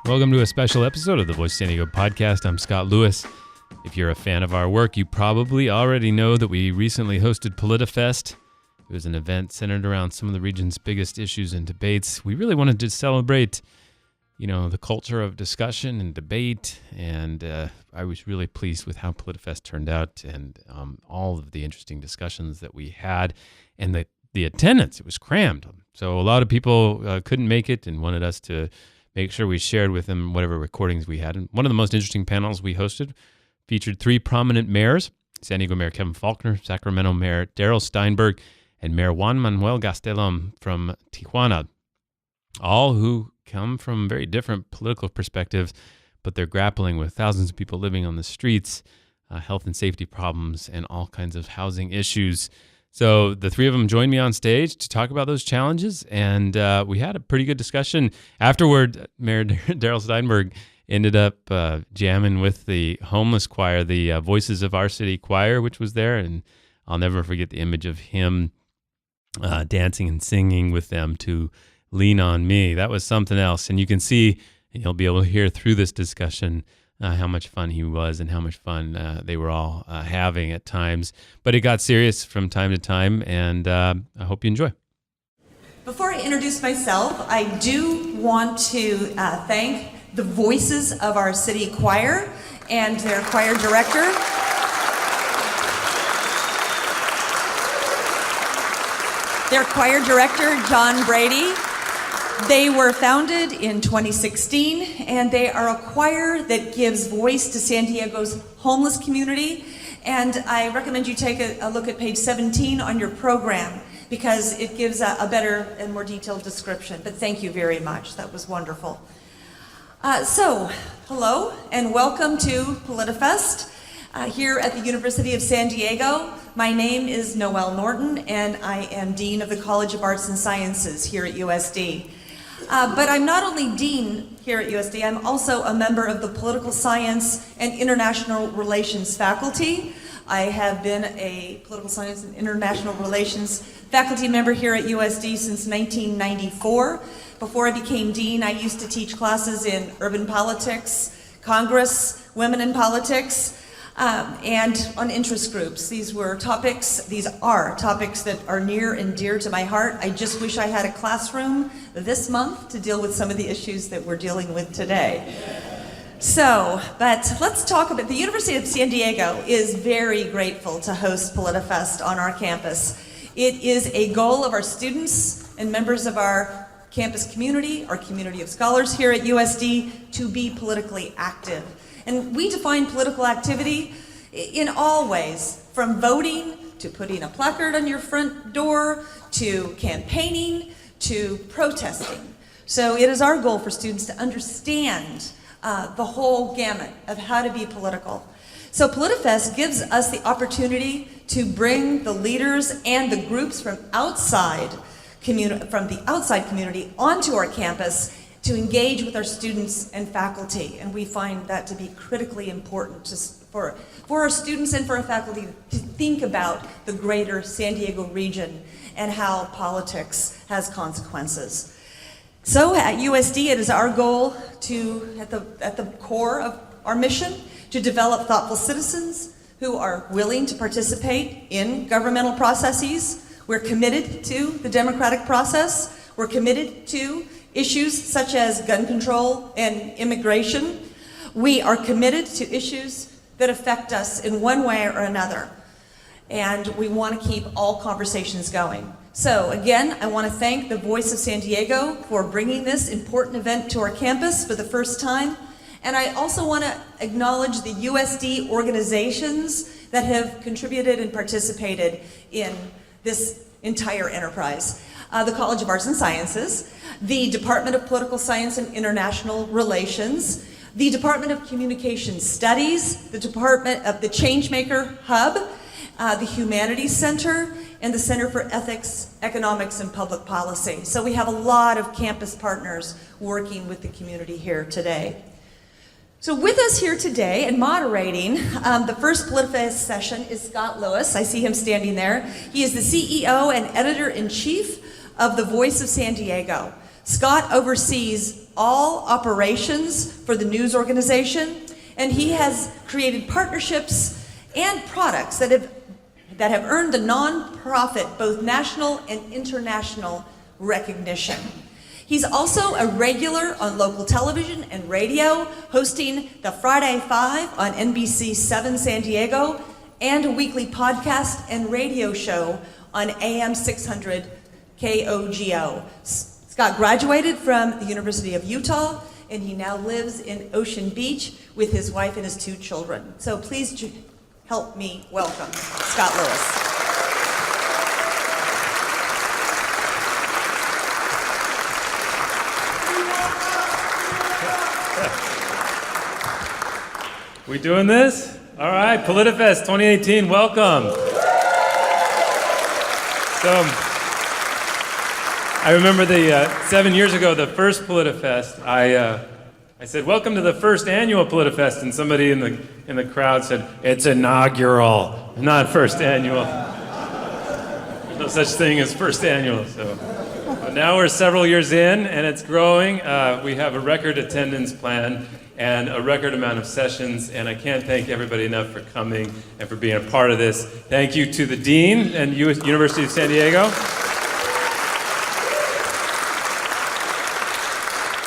Welcome to a special episode of the Voice of San Diego podcast. I'm Scott Lewis. If you're a fan of our work, you probably already know that we recently hosted Politifest. It was an event centered around some of the region's biggest issues and debates. We really wanted to celebrate, the culture of discussion and debate, and I was really pleased with how Politifest turned out and all of the interesting discussions that we had, and the attendance. It was crammed. So a lot of people couldn't make it and wanted us to make sure we shared with them whatever recordings we had. And one of the most interesting panels we hosted featured three prominent mayors: San Diego Mayor Kevin Faulconer, Sacramento Mayor Darrell Steinberg, and Mayor Juan Manuel Gastelum from Tijuana, all who come from very different political perspectives, but they're grappling with thousands of people living on the streets, health and safety problems, and all kinds of housing issues. So the three of them joined me on stage to talk about those challenges, and we had a pretty good discussion. Afterward, Mayor Darrell Steinberg ended up jamming with the homeless choir, the Voices of Our City choir, which was there, and I'll never forget the image of him dancing and singing with them to Lean on Me. That was something else, and you can see, and you'll be able to hear through this discussion how much fun he was and how much fun they were all having at times. But it got serious from time to time, and I hope you enjoy. Before I introduce myself, I do want to thank the Voices of Our City choir and their choir director. Their choir director, John Brady. They were founded in 2016, and they are a choir that gives voice to San Diego's homeless community. And I recommend you take a look at page 17 on your program, because it gives a better and more detailed description. But thank you very much. That was wonderful. So, hello, and welcome to Politifest here at the University of San Diego. My name is Noelle Norton, and I am Dean of the College of Arts and Sciences here at USD. But I'm not only Dean here at USD, I'm also a member of the Political Science and International Relations faculty. I have been a Political Science and International Relations faculty member here at USD since 1994. Before I became Dean, I used to teach classes in urban politics, Congress, women in politics, and on interest groups. These are topics that are near and dear to my heart. I just wish I had a classroom this month to deal with some of the issues that we're dealing with today. So, but let's talk about, the University of San Diego is very grateful to host Politifest on our campus. It is a goal of our students and members of our campus community, our community of scholars here at USD, to be politically active. And we define political activity in all ways, from voting to putting a placard on your front door, to campaigning, to protesting. So it is our goal for students to understand the whole gamut of how to be political. So Politifest gives us the opportunity to bring the leaders and the groups from the outside community onto our campus to engage with our students and faculty. And we find that to be critically important for our students and for our faculty to think about the greater San Diego region and how politics has consequences. So at USD, it is our goal to, at the core of our mission, to develop thoughtful citizens who are willing to participate in governmental processes. We're committed to the democratic process. We're committed to issues such as gun control and immigration. We are committed to issues that affect us in one way or another. And we want to keep all conversations going. So again, I want to thank the Voice of San Diego for bringing this important event to our campus for the first time. And I also want to acknowledge the USD organizations that have contributed and participated in this entire enterprise. The College of Arts and Sciences, the Department of Political Science and International Relations, the Department of Communication Studies, the Department of the Changemaker Hub, the Humanities Center, and the Center for Ethics, Economics, and Public Policy. So we have a lot of campus partners working with the community here today. So with us here today and moderating the first Politifest session is Scott Lewis. I see him standing there. He is the CEO and editor-in-chief of the Voice of San Diego. Scott oversees all operations for the news organization, and he has created partnerships and products that have earned the nonprofit both national and international recognition. He's also a regular on local television and radio, hosting the Friday 5 on NBC 7 San Diego, and a weekly podcast and radio show on AM 600 KOGO. Scott graduated from the University of Utah, and he now lives in Ocean Beach with his wife and his 2 children. So please help me welcome Scott Lewis. We doing this? All right, Politifest 2018, welcome. So, I remember 7 years ago, the first Politifest, I said, welcome to the first annual Politifest, and somebody in the crowd said, it's inaugural, not first annual. No such thing as first annual, so. But now we're several years in, and it's growing. We have a record attendance plan and a record amount of sessions, and I can't thank everybody enough for coming and for being a part of this. Thank you to the Dean and University of San Diego.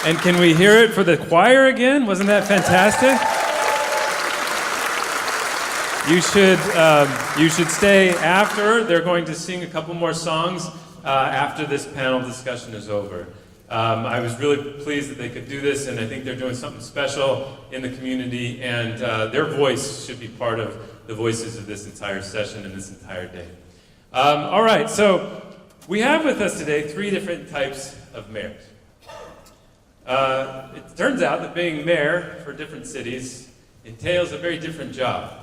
And can we hear it for the choir again? Wasn't that fantastic? You should stay after. They're going to sing a couple more songs after this panel discussion is over. I was really pleased that they could do this, and I think they're doing something special in the community, and their voice should be part of the voices of this entire session and this entire day. All right, so we have with us today 3 different types of mayors. It turns out that being mayor for different cities entails a very different job.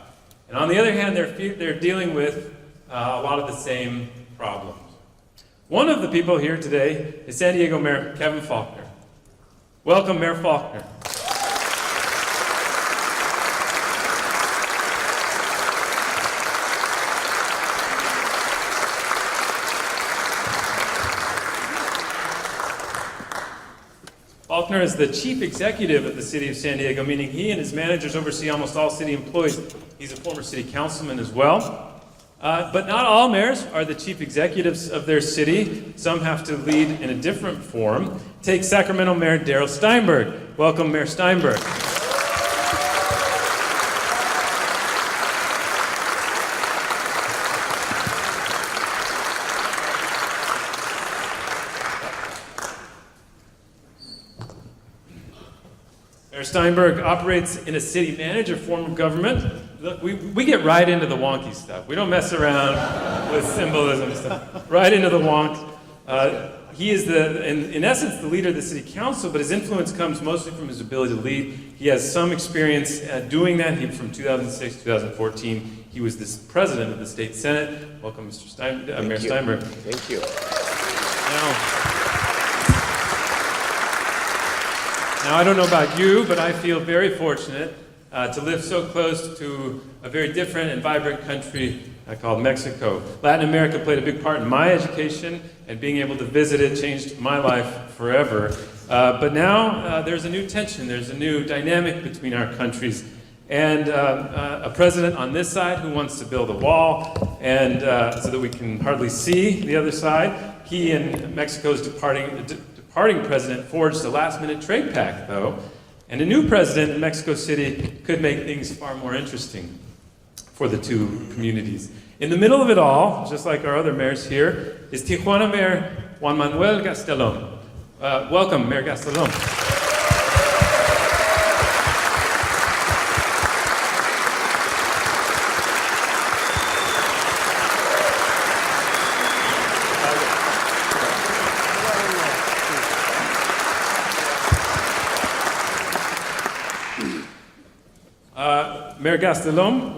And on the other hand, they're dealing with a lot of the same problems. One of the people here today is San Diego Mayor Kevin Faulconer. Welcome, Mayor Faulconer. Faulconer is the chief executive of the city of San Diego, meaning he and his managers oversee almost all city employees. He's a former city councilman as well. But not all mayors are the chief executives of their city. Some have to lead in a different form. Take Sacramento Mayor Darrell Steinberg. Welcome, Mayor Steinberg. Mayor Steinberg operates in a city manager form of government. Look, we get right into the wonky stuff. We don't mess around with symbolism and stuff. Right into the wonk. He is, in essence, the leader of the city council, but his influence comes mostly from his ability to lead. He has some experience doing that. From 2006 to 2014, he was the president of the state senate. Welcome, Mr. Mayor Steinberg. Thank you. Now, I don't know about you, but I feel very fortunate to live so close to a very different and vibrant country called Mexico. Latin America played a big part in my education, and being able to visit it changed my life forever. But now there's a new tension, there's a new dynamic between our countries, and a president on this side who wants to build a wall, and so that we can hardly see the other side. He and Mexico's departing president forged a last-minute trade pact, though, and a new president in Mexico City could make things far more interesting for the two communities. In the middle of it all, just like our other mayors here, is Tijuana Mayor Juan Manuel Gastelum. Welcome, Mayor Gastélum. Mayor Gastélum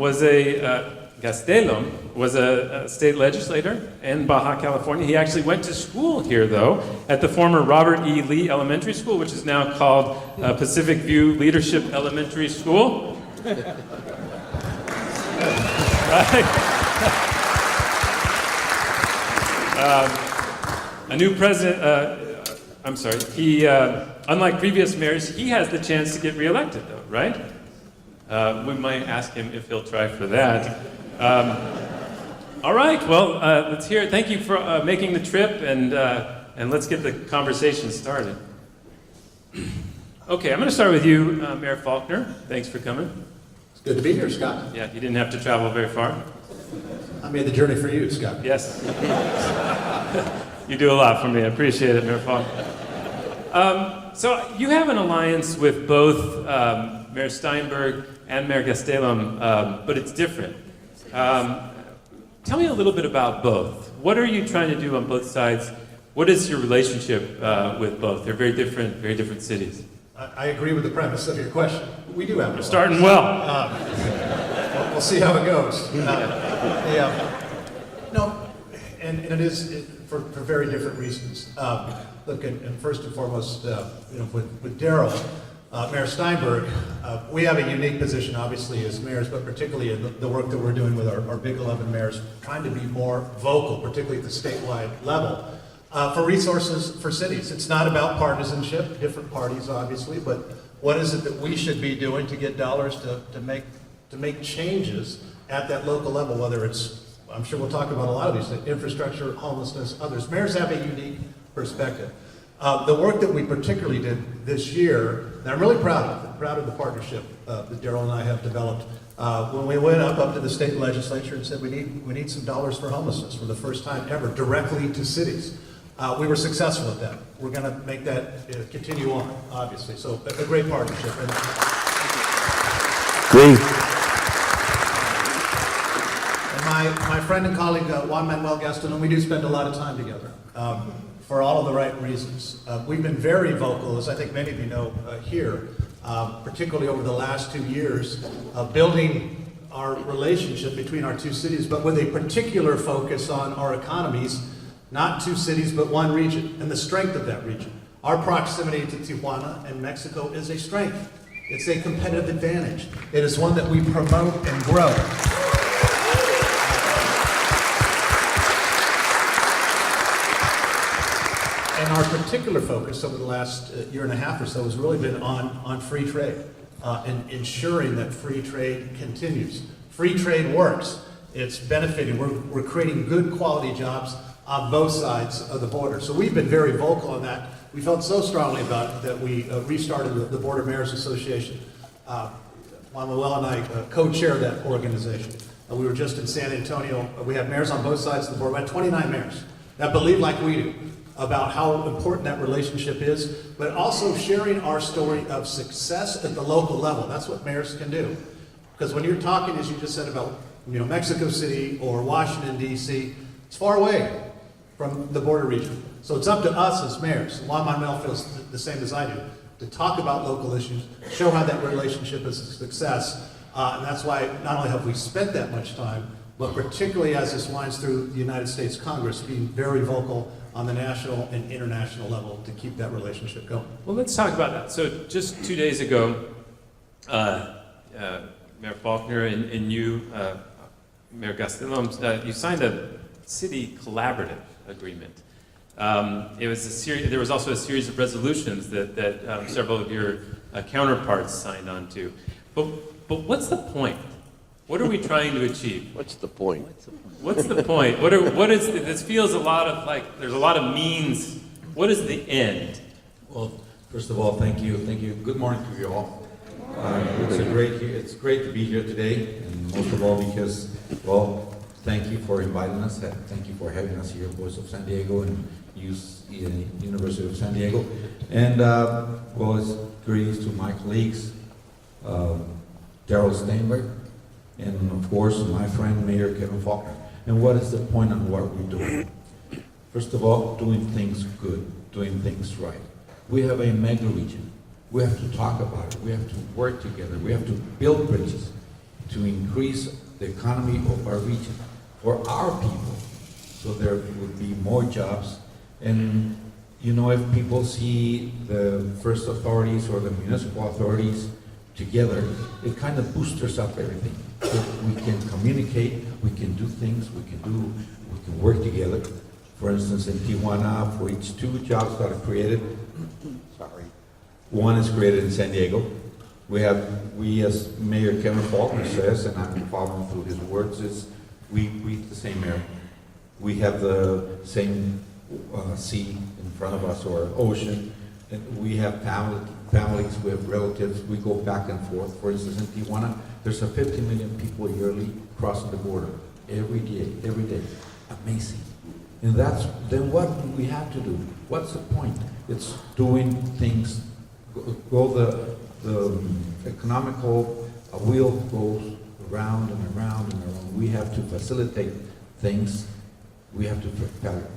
was a state legislator in Baja California. He actually went to school here, though, at the former Robert E. Lee Elementary School, which is now called Pacific View Leadership Elementary School. A I'm sorry. He, unlike previous mayors, he has the chance to get reelected, though, right? We might ask him if he'll try for that. All right. Well, let's hear it. Thank you for making the trip, and let's get the conversation started. Okay, I'm going to start with you, Mayor Faulconer. Thanks for coming. It's good to be here, Scott. Yeah, you didn't have to travel very far. I made the journey for you, Scott. Yes. You do a lot for me. I appreciate it, Mayor Faulconer. So you have an alliance with both Mayor Steinberg and Mayor Gastélum, but it's different. Tell me a little bit about both. What are you trying to do on both sides? What is your relationship with both? They're very different cities. I agree with the premise of your question. We do have. You're starting well. We'll see how it goes. No, and it is for very different reasons. Look, and first and foremost, with Darrell, Mayor Steinberg, we have a unique position, obviously, as mayors, but particularly in the work that we're doing with our Big 11 mayors, trying to be more vocal, particularly at the statewide level, for resources for cities. It's not about partisanship, different parties, obviously, but what is it that we should be doing to get dollars to make changes at that local level, whether it's, I'm sure we'll talk about a lot of these things, infrastructure, homelessness, others. Mayors have a unique perspective. The work that we particularly did this year, and I'm really proud of the partnership that Darrell and I have developed. When we went up to the state legislature and said we need some dollars for homelessness for the first time ever, directly to cities. We were successful at that. We're going to make that continue on, obviously. So a great partnership. Great. And my friend and colleague Juan Manuel Gastelum, we do spend a lot of time together. For all of the right reasons. We've been very vocal, as I think many of you know here, particularly over the last 2 years, building our relationship between our two cities, but with a particular focus on our economies, not two cities, but one region, and the strength of that region. Our proximity to Tijuana and Mexico is a strength. It's a competitive advantage. It is one that we promote and grow. And our particular focus over the last year and a half or so has really been on free trade and ensuring that free trade continues. Free trade works. It's benefiting. We're creating good quality jobs on both sides of the border. So we've been very vocal on that. We felt so strongly about it that we restarted the Border Mayors Association. Juan Manuel and I co-chair that organization. We were just in San Antonio. We have mayors on both sides of the border. We had 29 mayors that believe like we do about how important that relationship is, but also sharing our story of success at the local level. That's what mayors can do. Because when you're talking, as you just said, about Mexico City or Washington, D.C., it's far away from the border region. So it's up to us as mayors, Juan Manuel feels the same as I do, to talk about local issues, show how that relationship is a success. And that's why not only have we spent that much time, but particularly as this winds through the United States Congress, being very vocal on the national and international level to keep that relationship going. Well, let's talk about that. So just 2 days ago, Mayor Faulconer and you, Mayor Gastélum, you signed a city collaborative agreement. It was a series. There was also a series of resolutions that several of your counterparts signed on to. But what's the point? What are we trying to achieve? What's the point? What's the point? What is this? Feels a lot of like there's a lot of means. What is the end? Well, first of all, thank you. Good morning to you all. It's great to be here today, and most of all because, well, thank you for inviting us. Thank you for having us here, Voice of San Diego and University of San Diego. And well, it's greetings to my colleagues, Darrell Steinberg, and of course my friend Mayor Kevin Faulconer. And what is the point of what we're doing? First of all, doing things good, doing things right. We have a mega region. We have to talk about it. We have to work together. We have to build bridges to increase the economy of our region for our people, so there would be more jobs. And if people see the first authorities or the municipal authorities together, it kind of boosters up everything. So we can communicate, we can do things, we can work together. For instance, in Tijuana, for each 2 jobs that are created, one is created in San Diego. We, as Mayor Kevin Faulconer says, and I've been following through his words, is we breathe the same air. We have the same sea in front of us, or ocean. And we have families, we have relatives, we go back and forth. For instance, in Tijuana, there's 50 million people yearly crossing the border every day. Amazing. And then what do we have to do? What's the point? It's doing things, go the economical wheel goes around and around and around. We have to facilitate things. We have to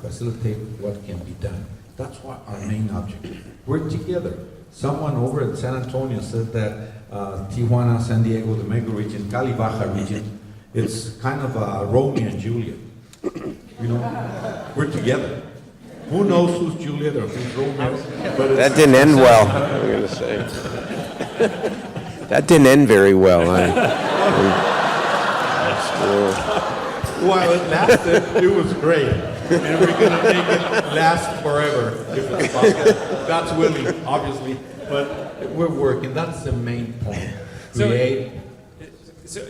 facilitate what can be done. That's what our main objective. Work together. Someone over in San Antonio said that Tijuana, San Diego, the mega region, Cali Baja region, it's kind of a Romeo and Juliet. You know, we're together. Who knows who's Juliet or who's Romeo? But that didn't end well, I'm going to say. That didn't end very well. While it lasted, it was great. And we're going to make it last forever, if it's possible. God's willing, obviously. But we're working. That's the main point. Create. So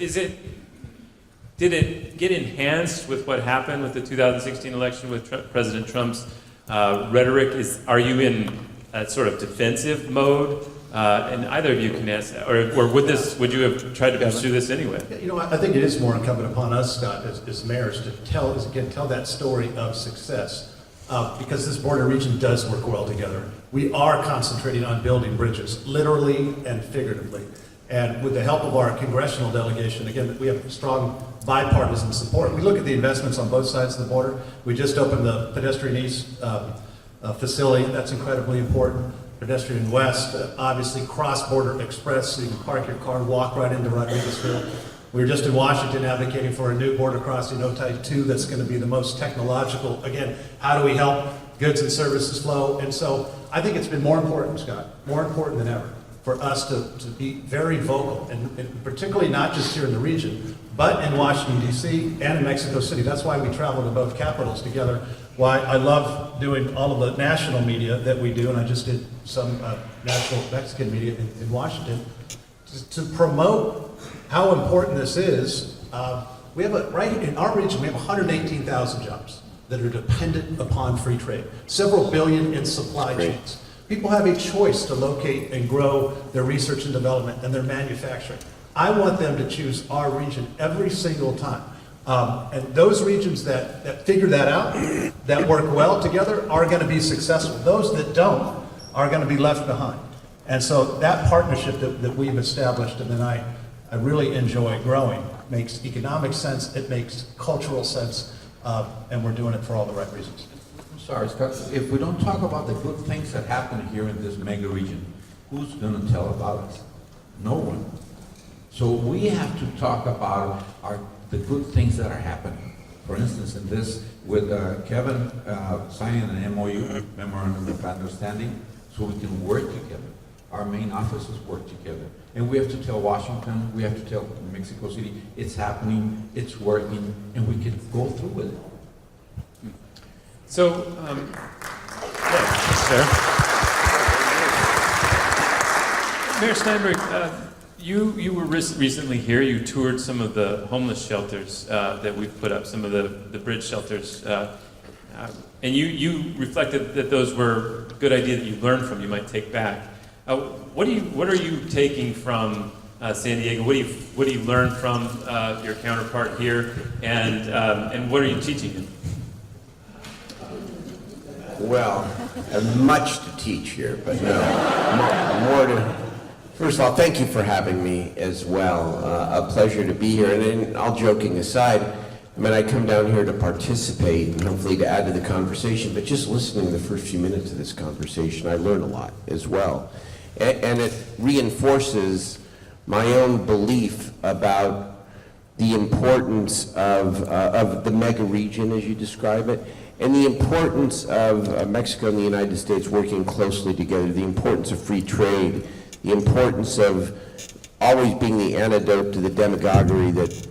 did it get enhanced with what happened with the 2016 election with President Trump's rhetoric? Are you in a sort of defensive mode? And either of you can answer, or would you have tried to pursue this anyway? You know, I think it is more incumbent upon us, Scott, as mayors, to tell that story of success, because this border region does work well together. We are concentrating on building bridges, literally and figuratively. And with the help of our congressional delegation, again, we have strong bipartisan support. We look at the investments on both sides of the border. We just opened the pedestrian east facility. That's incredibly important. Pedestrian west, obviously cross-border express, so you can park your car and walk right into Rodriguezville. We were just in Washington advocating for a new border crossing, Otay 2, that's going to be the most technological. Again, how do we help goods and services flow? And so I think it's been more important, Scott, more important than ever, for us to be very vocal, and particularly not just here in the region, but in Washington, D.C. and in Mexico City. That's why we travel to both capitals together. Why I love doing all of the national media that we do, and I just did some national Mexican media in Washington, to promote how important this is. We have right in our region, we have 118,000 jobs that are dependent upon free trade, several billion in supply chains. People have a choice to locate and grow their research and development and their manufacturing. I want them to choose our region every single time. And those regions that figure that out, that work well together, are going to be successful. Those that don't are going to be left behind. And so that partnership that we've established, and then I really enjoy growing, makes economic sense, it makes cultural sense, and we're doing it for all the right reasons. I'm sorry, Scott, if we don't talk about the good things that happen here in this mega region, who's going to tell about us? No one. So we have to talk about the good things that are happening. For instance, in this, with Kevin signing an MOU, Memorandum of Understanding, so we can work together. Our main offices work together. And we have to tell Washington, we have to tell Mexico City, it's happening, it's working, and we can go through with it. So, sir. Mayor Steinberg, you were recently here. You toured some of the homeless shelters that we've put up, some of the bridge shelters, and you reflected that those were a good idea that you learned from, you might take back. What are you taking from San Diego? What do you learn from your counterpart here, and what are you teaching him? Well, I have much to teach here, but no, more to. First of all, thank you for having me as well. A pleasure to be here. And then, all joking aside, I mean, I come down here to participate and hopefully to add to the conversation, but just listening to the first few minutes of this conversation, I learn a lot as well. And it reinforces my own belief about the importance of the mega region, as you describe it, and the importance of Mexico and the United States working closely together, the importance of free trade, the importance of always being the antidote to the demagoguery that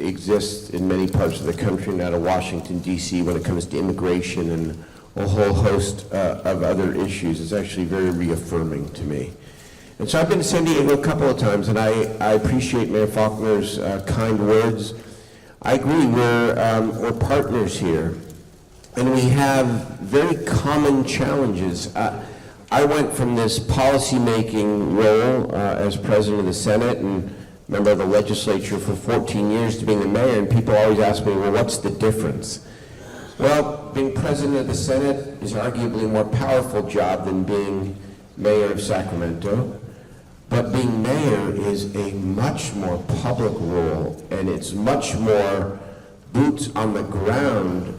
exists in many parts of the country and out of Washington, D.C. when it comes to immigration and a whole host of other issues is actually very reaffirming to me. And so I've been to San Diego a couple of times, and I appreciate Mayor Faulconer's kind words. I agree, we're partners here, and we have very common challenges. I went from this policy-making role as president of the Senate and member of the legislature for 14 years to being the mayor, and people always ask me, well, what's the difference? Well, being president of the Senate is arguably a more powerful job than being mayor of Sacramento. But being mayor is a much more public role, and it's much more boots on the ground,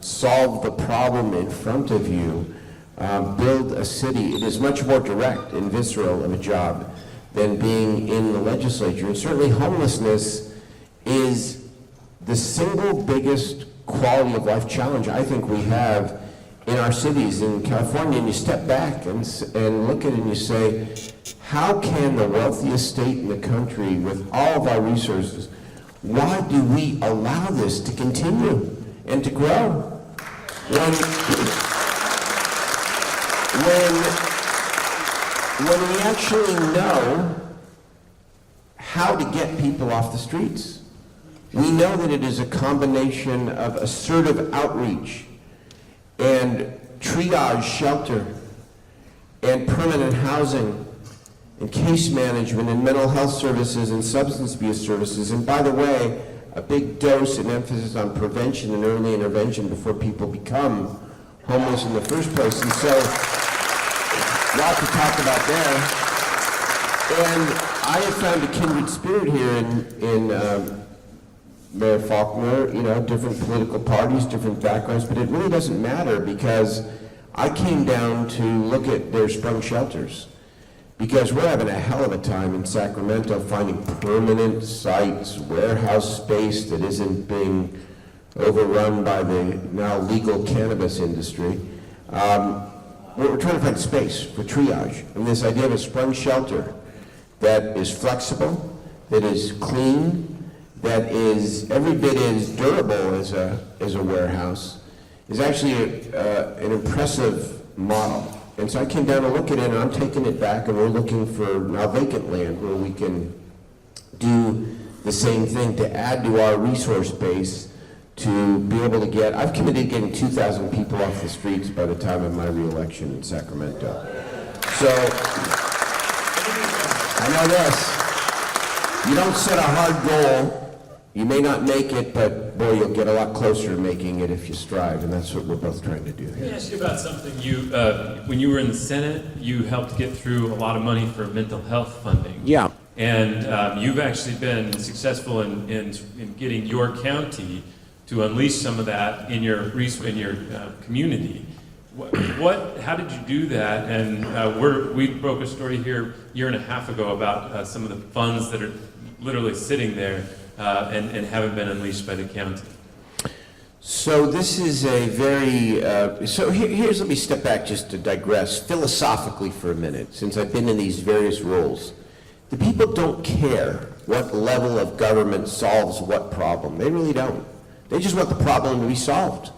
solve the problem in front of you, build a city. It is much more direct and visceral of a job than being in the legislature. And certainly homelessness is the single biggest quality of life challenge I think we have in our cities in California. And you step back and look at it and you say, how can the wealthiest state in the country with all of our resources, why do we allow this to continue and to grow? When we actually know how to get people off the streets. We know that it is a combination of assertive outreach and triage shelter and permanent housing and case management and mental health services and substance abuse services. And by the way, a big dose and emphasis on prevention and early intervention before people become homeless in the first place. And so, a lot to talk about there. And I have found a kindred spirit here in Mayor Faulconer, you know, different political parties, different backgrounds, but it really doesn't matter because I came down to look at their sprung shelters because we're having a hell of a time in Sacramento finding permanent sites, warehouse space that isn't being overrun by the now legal cannabis industry. We're trying to find space for triage, and this idea of a sprung shelter that is flexible, that is clean, that is every bit as durable as a warehouse, is actually an impressive model. And so I came down to look at it, and I'm taking it back, and we're looking for now vacant land where we can do the same thing to add to our resource base to be able to get, I've committed to getting 2,000 people off the streets by the time of my re-election in Sacramento. So, I know this, you don't set a hard goal, you may not make it, but boy, you'll get a lot closer to making it if you strive, and that's what we're both trying to do here. Let me ask you about something. When you were in the Senate, you helped get through a lot of money for mental health funding. Yeah. And you've actually been successful in getting your county to unleash some of that in your community. How did you do that? And we broke a story here a year and a half ago about some of the funds that are literally sitting there and haven't been unleashed by the county. So this is a very, here's, let me step back just to digress philosophically for a minute, since I've been in these various roles. The people don't care what level of government solves what problem. They really don't. They just want the problem to be solved.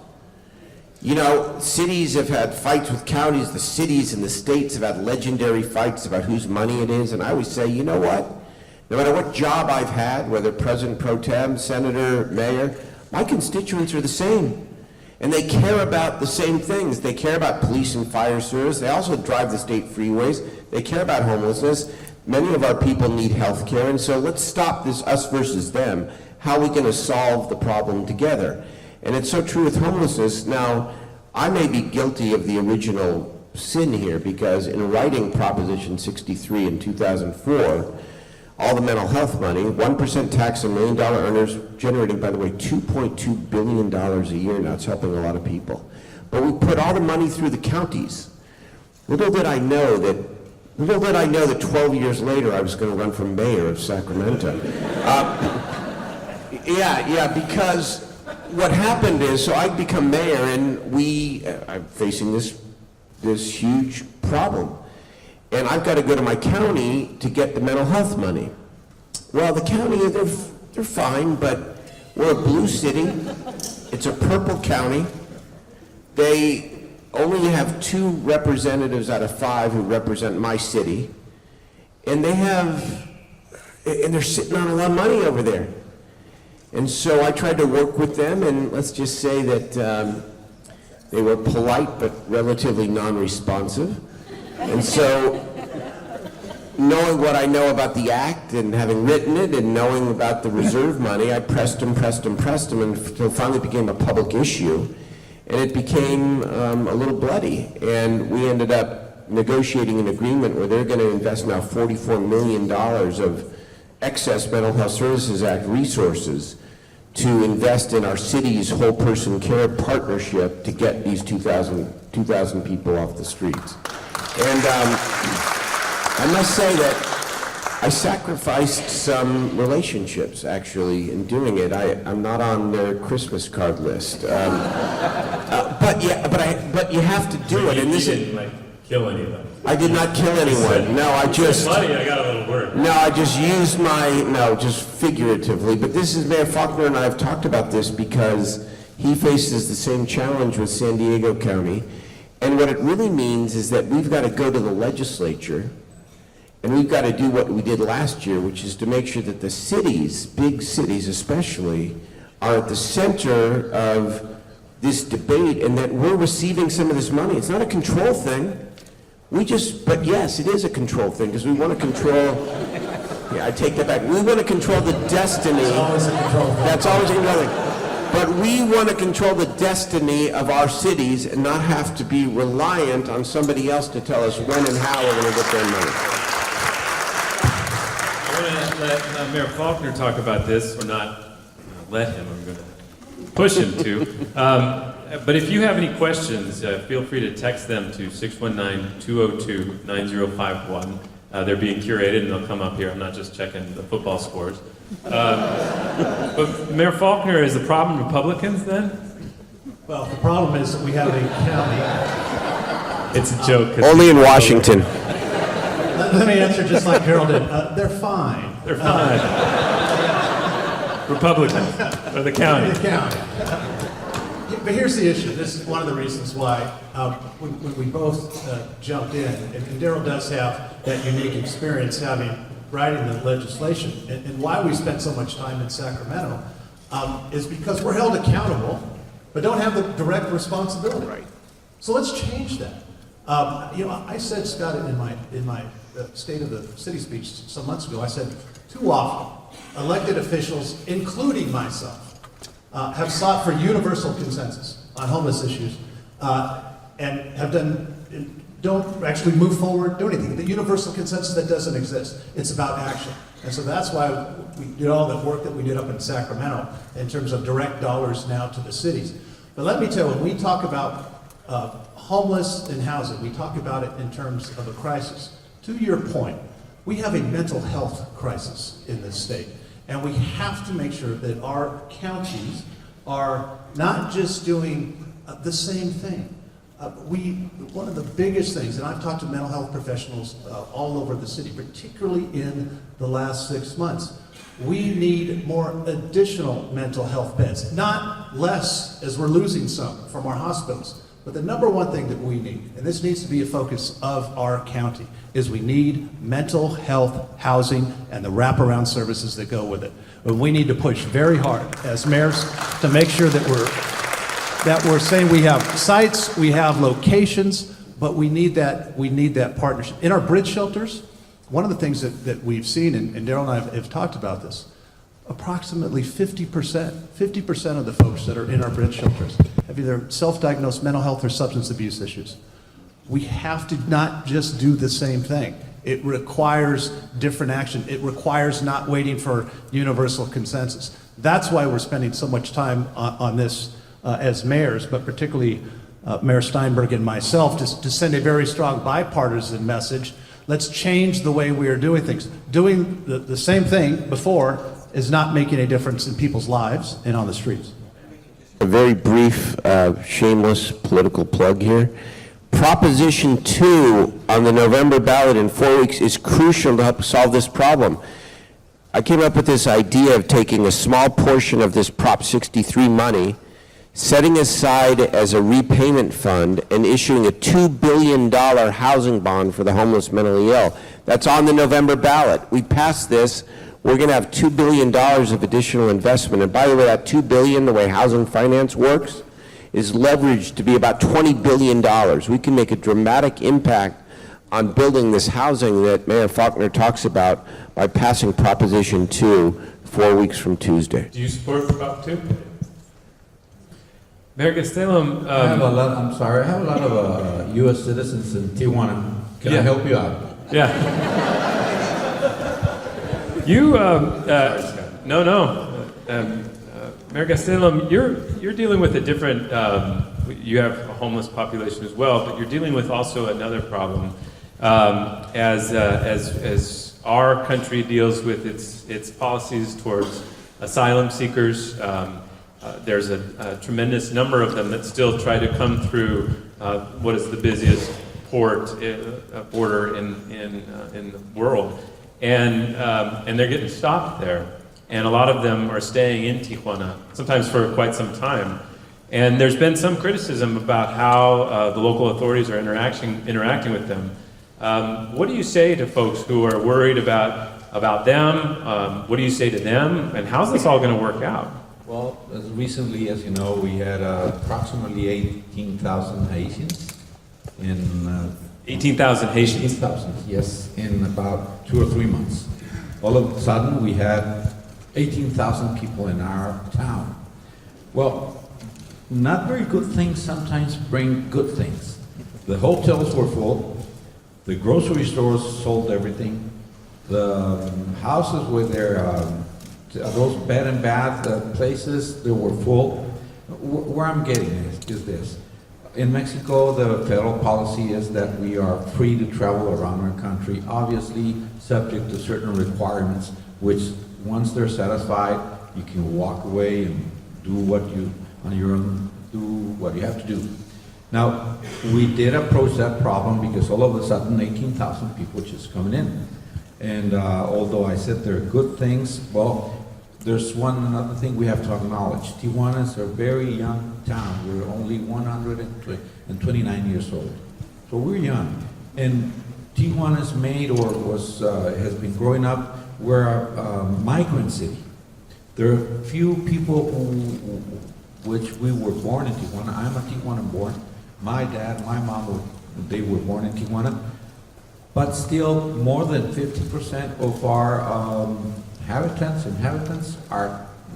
You know, cities have had fights with counties, the cities and the states have had legendary fights about whose money it is, and I always say, you know what? No matter what job I've had, whether president pro tem, senator, mayor, my constituents are the same. And they care about the same things. They care about police and fire service. They also drive the state freeways. They care about homelessness. Many of our people need health care, and so let's stop this us versus them. How are we going to solve the problem together? And it's so true with homelessness. Now, I may be guilty of the original sin here because in writing Proposition 63 in 2004, all the mental health money, 1% tax on $1 million earners, generating, by the way, $2.2 billion a year now. It's helping a lot of people. But we put all the money through the counties. Little did I know that 12 years later I was going to run for mayor of Sacramento. Because what happened is, so I'd become mayor and I'm facing this huge problem. And I've got to go to my county to get the mental health money. Well, the county, They're fine, but we're a blue city. It's a purple county. They only have 2 representatives out of 5 who represent my city. And they're sitting on a lot of money over there. And so I tried to work with them, and let's just say that they were polite but relatively non-responsive. And so, knowing what I know about the act and having written it and knowing about the reserve money, I pressed them until it finally became a public issue. And it became a little bloody. And we ended up negotiating an agreement where they're going to invest now $44 million of excess Mental Health Services Act resources to invest in our city's whole person care partnership to get these 2,000 people off the streets. And I must say that I sacrificed some relationships actually in doing it. I'm not on their Christmas card list, but you have to do it. And this is. Kill any of them. I did not kill anyone. No, I just. Buddy, I got a little word. No, I just used just figuratively. But this is Mayor Faulconer and I have talked about this because he faces the same challenge with San Diego County. And what it really means is that we've got to go to the legislature and we've got to do what we did last year, which is to make sure that the cities, big cities especially, are at the center of this debate and that we're receiving some of this money. It's not a control thing. But yes, it is a control thing because we want to control, I take that back. We want to control the destiny. That's always a control thing. That's always a control thing. But we want to control the destiny of our cities and not have to be reliant on somebody else to tell us when and how we're going to get their money. I want to let Mayor Faulconer talk about this, or not let him, I'm going to push him to. But if you have any questions, feel free to text them to 619-202-9051. They're being curated and they'll come up here. I'm not just checking the football scores. But Mayor Faulconer, is the problem Republicans then? Well, the problem is that we have a county. It's a joke. Only in Washington. Let me answer just like Darrell did. They're fine. They're fine. Republicans, or the county. The county. But here's the issue. This is one of the reasons why when we both jumped in, and Darrell does have that unique experience writing the legislation, and why we spent so much time in Sacramento is because we're held accountable, but don't have the direct responsibility. Right. So let's change that. I said, Scott, in my State of the City speech some months ago, I said, too often, elected officials, including myself, have sought for universal consensus on homeless issues and don't actually move forward, do anything. The universal consensus that doesn't exist. It's about action. And so that's why we did all the work that we did up in Sacramento in terms of direct dollars now to the cities. But let me tell you, when we talk about homeless and housing, we talk about it in terms of a crisis. To your point, we have a mental health crisis in this state. And we have to make sure that our counties are not just doing the same thing. One of the biggest things, and I've talked to mental health professionals all over the city, particularly in the last 6 months, we need more additional mental health beds, not less as we're losing some from our hospitals. But the number one thing that we need, and this needs to be a focus of our county, is we need mental health housing and the wraparound services that go with it. And we need to push very hard as mayors to make sure that we're saying we have sites, we have locations, but we need that partnership. In our bridge shelters, one of the things that we've seen, and Darrell and I have talked about this, approximately 50% of the folks that are in our bridge shelters have either self-diagnosed mental health or substance abuse issues. We have to not just do the same thing. It requires different action. It requires not waiting for universal consensus. That's why we're spending so much time on this as mayors, but particularly Mayor Steinberg and myself, to send a very strong bipartisan message. Let's change the way we are doing things. Doing the same thing before is not making a difference in people's lives and on the streets. A very brief, shameless political plug here. Proposition 2 on the November ballot in 4 weeks is crucial to help solve this problem. I came up with this idea of taking a small portion of this Prop 63 money, setting aside as a repayment fund, and issuing a $2 billion housing bond for the homeless mentally ill. That's on the November ballot. We passed this. We're going to have $2 billion of additional investment. And by the way, that $2 billion, the way housing finance works, is leveraged to be about $20 billion. We can make a dramatic impact on building this housing that Mayor Faulconer talks about by passing Proposition 2 4 weeks from Tuesday. Do you support Prop 2? Mayor Gastélum, I have a lot, I'm sorry, I have a lot of U.S. citizens in Tijuana. Can I help you out? yeah. You, Mayor Gastélum, you're dealing with a different, you have a homeless population as well, but you're dealing with also another problem. As our country deals with its policies towards asylum seekers, there's a tremendous number of them that still try to come through what is the busiest border in the world, and they're getting stopped there, and a lot of them are staying in Tijuana, sometimes for quite some time. And there's been some criticism about how the local authorities are interacting with them. What do you say to folks who are worried about them? What do you say to them? And how's this all going to work out? Well, as recently as you know, we had approximately 18,000 Haitians in 18,000 Haitians? 18,000, yes, in about 2 or 3 months. All of a sudden, we had 18,000 people in our town. Well, not very good things sometimes bring good things. The hotels were full, the grocery stores sold everything, the houses with their those bed and bath places, they were full. Where I'm getting is this. In Mexico, the federal policy is that we are free to travel around our country, obviously subject to certain requirements, which once they're satisfied, you can walk away and do what you, on your own, do what you have to do. Now, we did approach that problem because all of a sudden 18,000 people just coming in. And although I said there are good things, well, there's another thing we have to acknowledge. Tijuana is a very young town. We're only 129 years old. So we're young. And Tijuana is made or has been growing up, we're a migrant city. There are few people which we were born in Tijuana. I'm a Tijuana born. My dad, my mom, they were born in Tijuana. But still, more than 50% of our inhabitants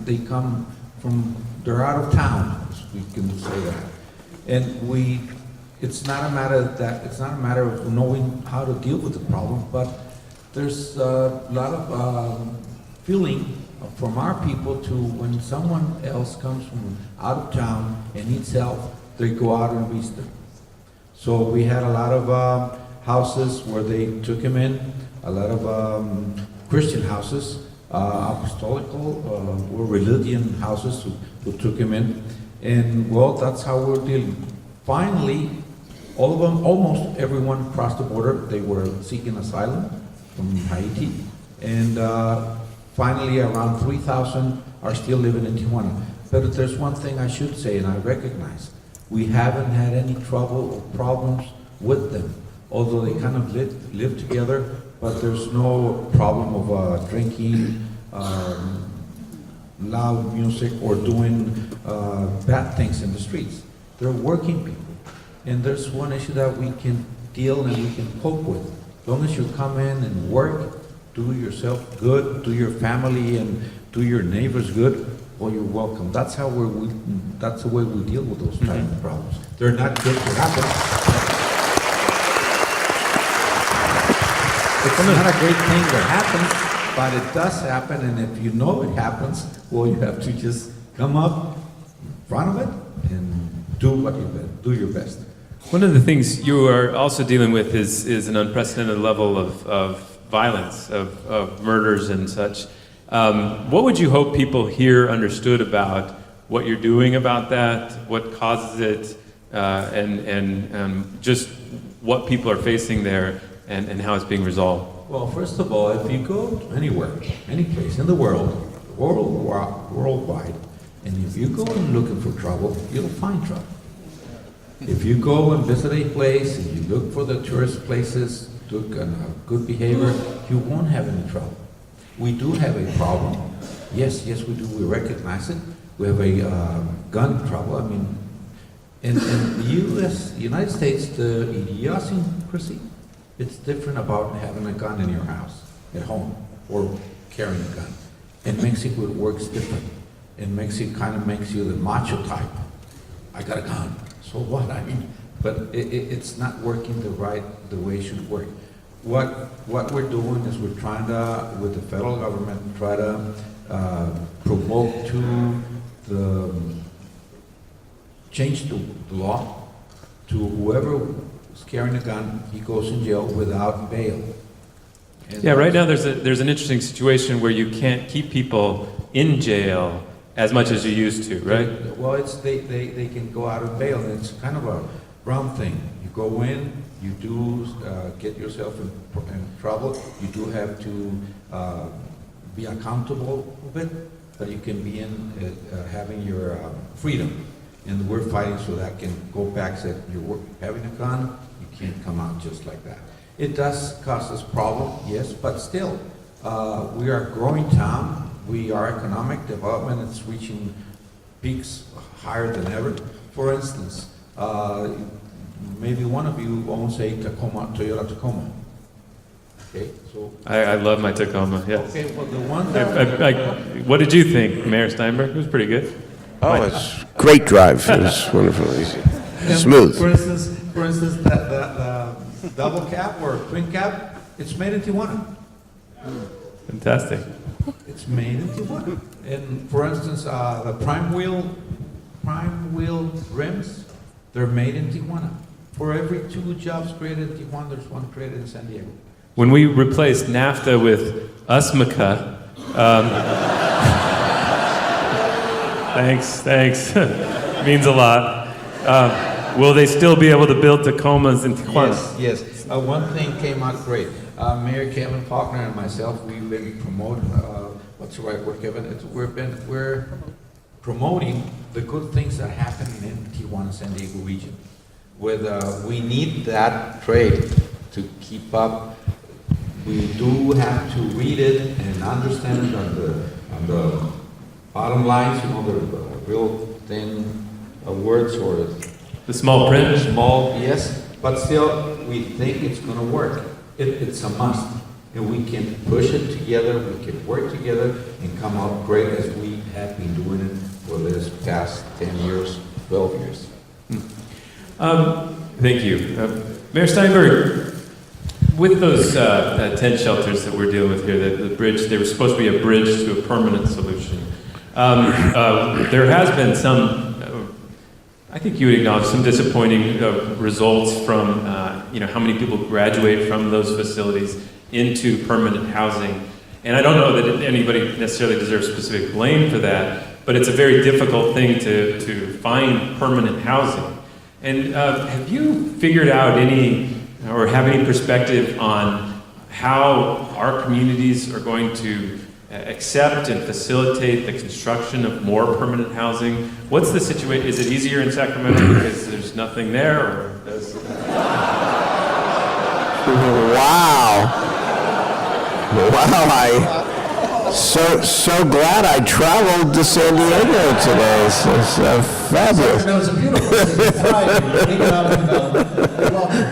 they come from, they're out of town, we can say that. And it's not a matter of knowing how to deal with the problem, but there's a lot of feeling from our people to when someone else comes from out of town and needs help, they go out and visit them. So we had a lot of houses where they took him in, a lot of Christian houses, apostolical or religion houses who took him in. And well, that's how we're dealing. Finally, all of them, almost everyone crossed the border. They were seeking asylum from Haiti. And finally, around 3,000 are still living in Tijuana. But there's one thing I should say, and I recognize. We haven't had any trouble or problems with them, although they kind of live together, but there's no problem of drinking, loud music, or doing bad things in the streets. They're working people. And there's one issue that we can deal and we can cope with. As long as you come in and work, do yourself good, do your family and do your neighbors good, well, you're welcome. That's how that's the way we deal with those type of problems. They're not good to happen. It's not a great thing that happens, but it does happen, and if you know it happens, well, you have to just come up in front of it and do your best. One of the things you are also dealing with is an unprecedented level of violence, of murders and such. What would you hope people here understood about what you're doing about that, what causes it, and just what people are facing there and how it's being resolved? Well, first of all, if you go anywhere, any place in the worldwide, and if you go and looking for trouble, you'll find trouble. If you go and visit a place and you look for the tourist places, look on good behavior, you won't have any trouble. We do have a problem. Yes, we do. We recognize it. We have a gun trouble. I mean, in the United States, the idiosyncrasy, it's different about having a gun in your house, at home, or carrying a gun. In Mexico, it works different. In Mexico, it kind of makes you the macho type. I got a gun, so what? I mean, but it's not working the way it should work. What we're doing is we're trying to, with the federal government, try to promote to change the law to whoever is carrying a gun, he goes in jail without bail. And Yeah, right now there's an interesting situation where you can't keep people in jail as much as you used to, right? Well, they can go out of bail, and it's kind of a round thing. You go in, you do get yourself in trouble. You do have to be accountable a bit, but you can be in having your freedom. And we're fighting so that can go back. Say you're having a gun, you can't come out just like that. It does cause us problem, yes, but still, we are a growing town. We are economic development. It's reaching peaks higher than ever. For instance, maybe one of you owns a Toyota Tacoma. Okay, so. I love my Tacoma, yes. Okay, well, the one that. What did you think, Mayor Steinberg? It was pretty good. Oh, it's great drive. It was wonderful. Smooth. For instance, that double cab or twin cab, it's made in Tijuana. Fantastic. It's made in Tijuana. And for instance, the prime wheel rims, they're made in Tijuana. For every 2 jobs created in Tijuana, there's one created in San Diego. When we replaced NAFTA with USMCA, thanks, means a lot. Will they still be able to build Tacomas in Tijuana? Yes. One thing came out great. Mayor Kevin Faulconer and myself, we've been promoting, what's the right word, Kevin? We're promoting the good things that are happening in Tijuana, San Diego region. We need that trade to keep up. We do have to read it and understand it on the bottom lines, the real thin words or The small print? Small, yes, but still, we think it's going to work. It's a must. And we can push it together, we can work together, and come out great as we have been doing it for this past 10 years, 12 years. Thank you. Mayor Steinberg, with those tent shelters that we're dealing with here, the bridge, they were supposed to be a bridge to a permanent solution. There has been some, I think you would acknowledge, some disappointing results from how many people graduate from those facilities into permanent housing. And I don't know that anybody necessarily deserves specific blame for that, but it's a very difficult thing to find permanent housing. And have you figured out or have any perspective on how our communities are going to accept and facilitate the construction of more permanent housing? What's the situation? Is it easier in Sacramento because there's nothing there, or Wow! I'm so glad I traveled to San Diego today. It's fabulous. Sacramento's a beautiful city, thriving, economic development.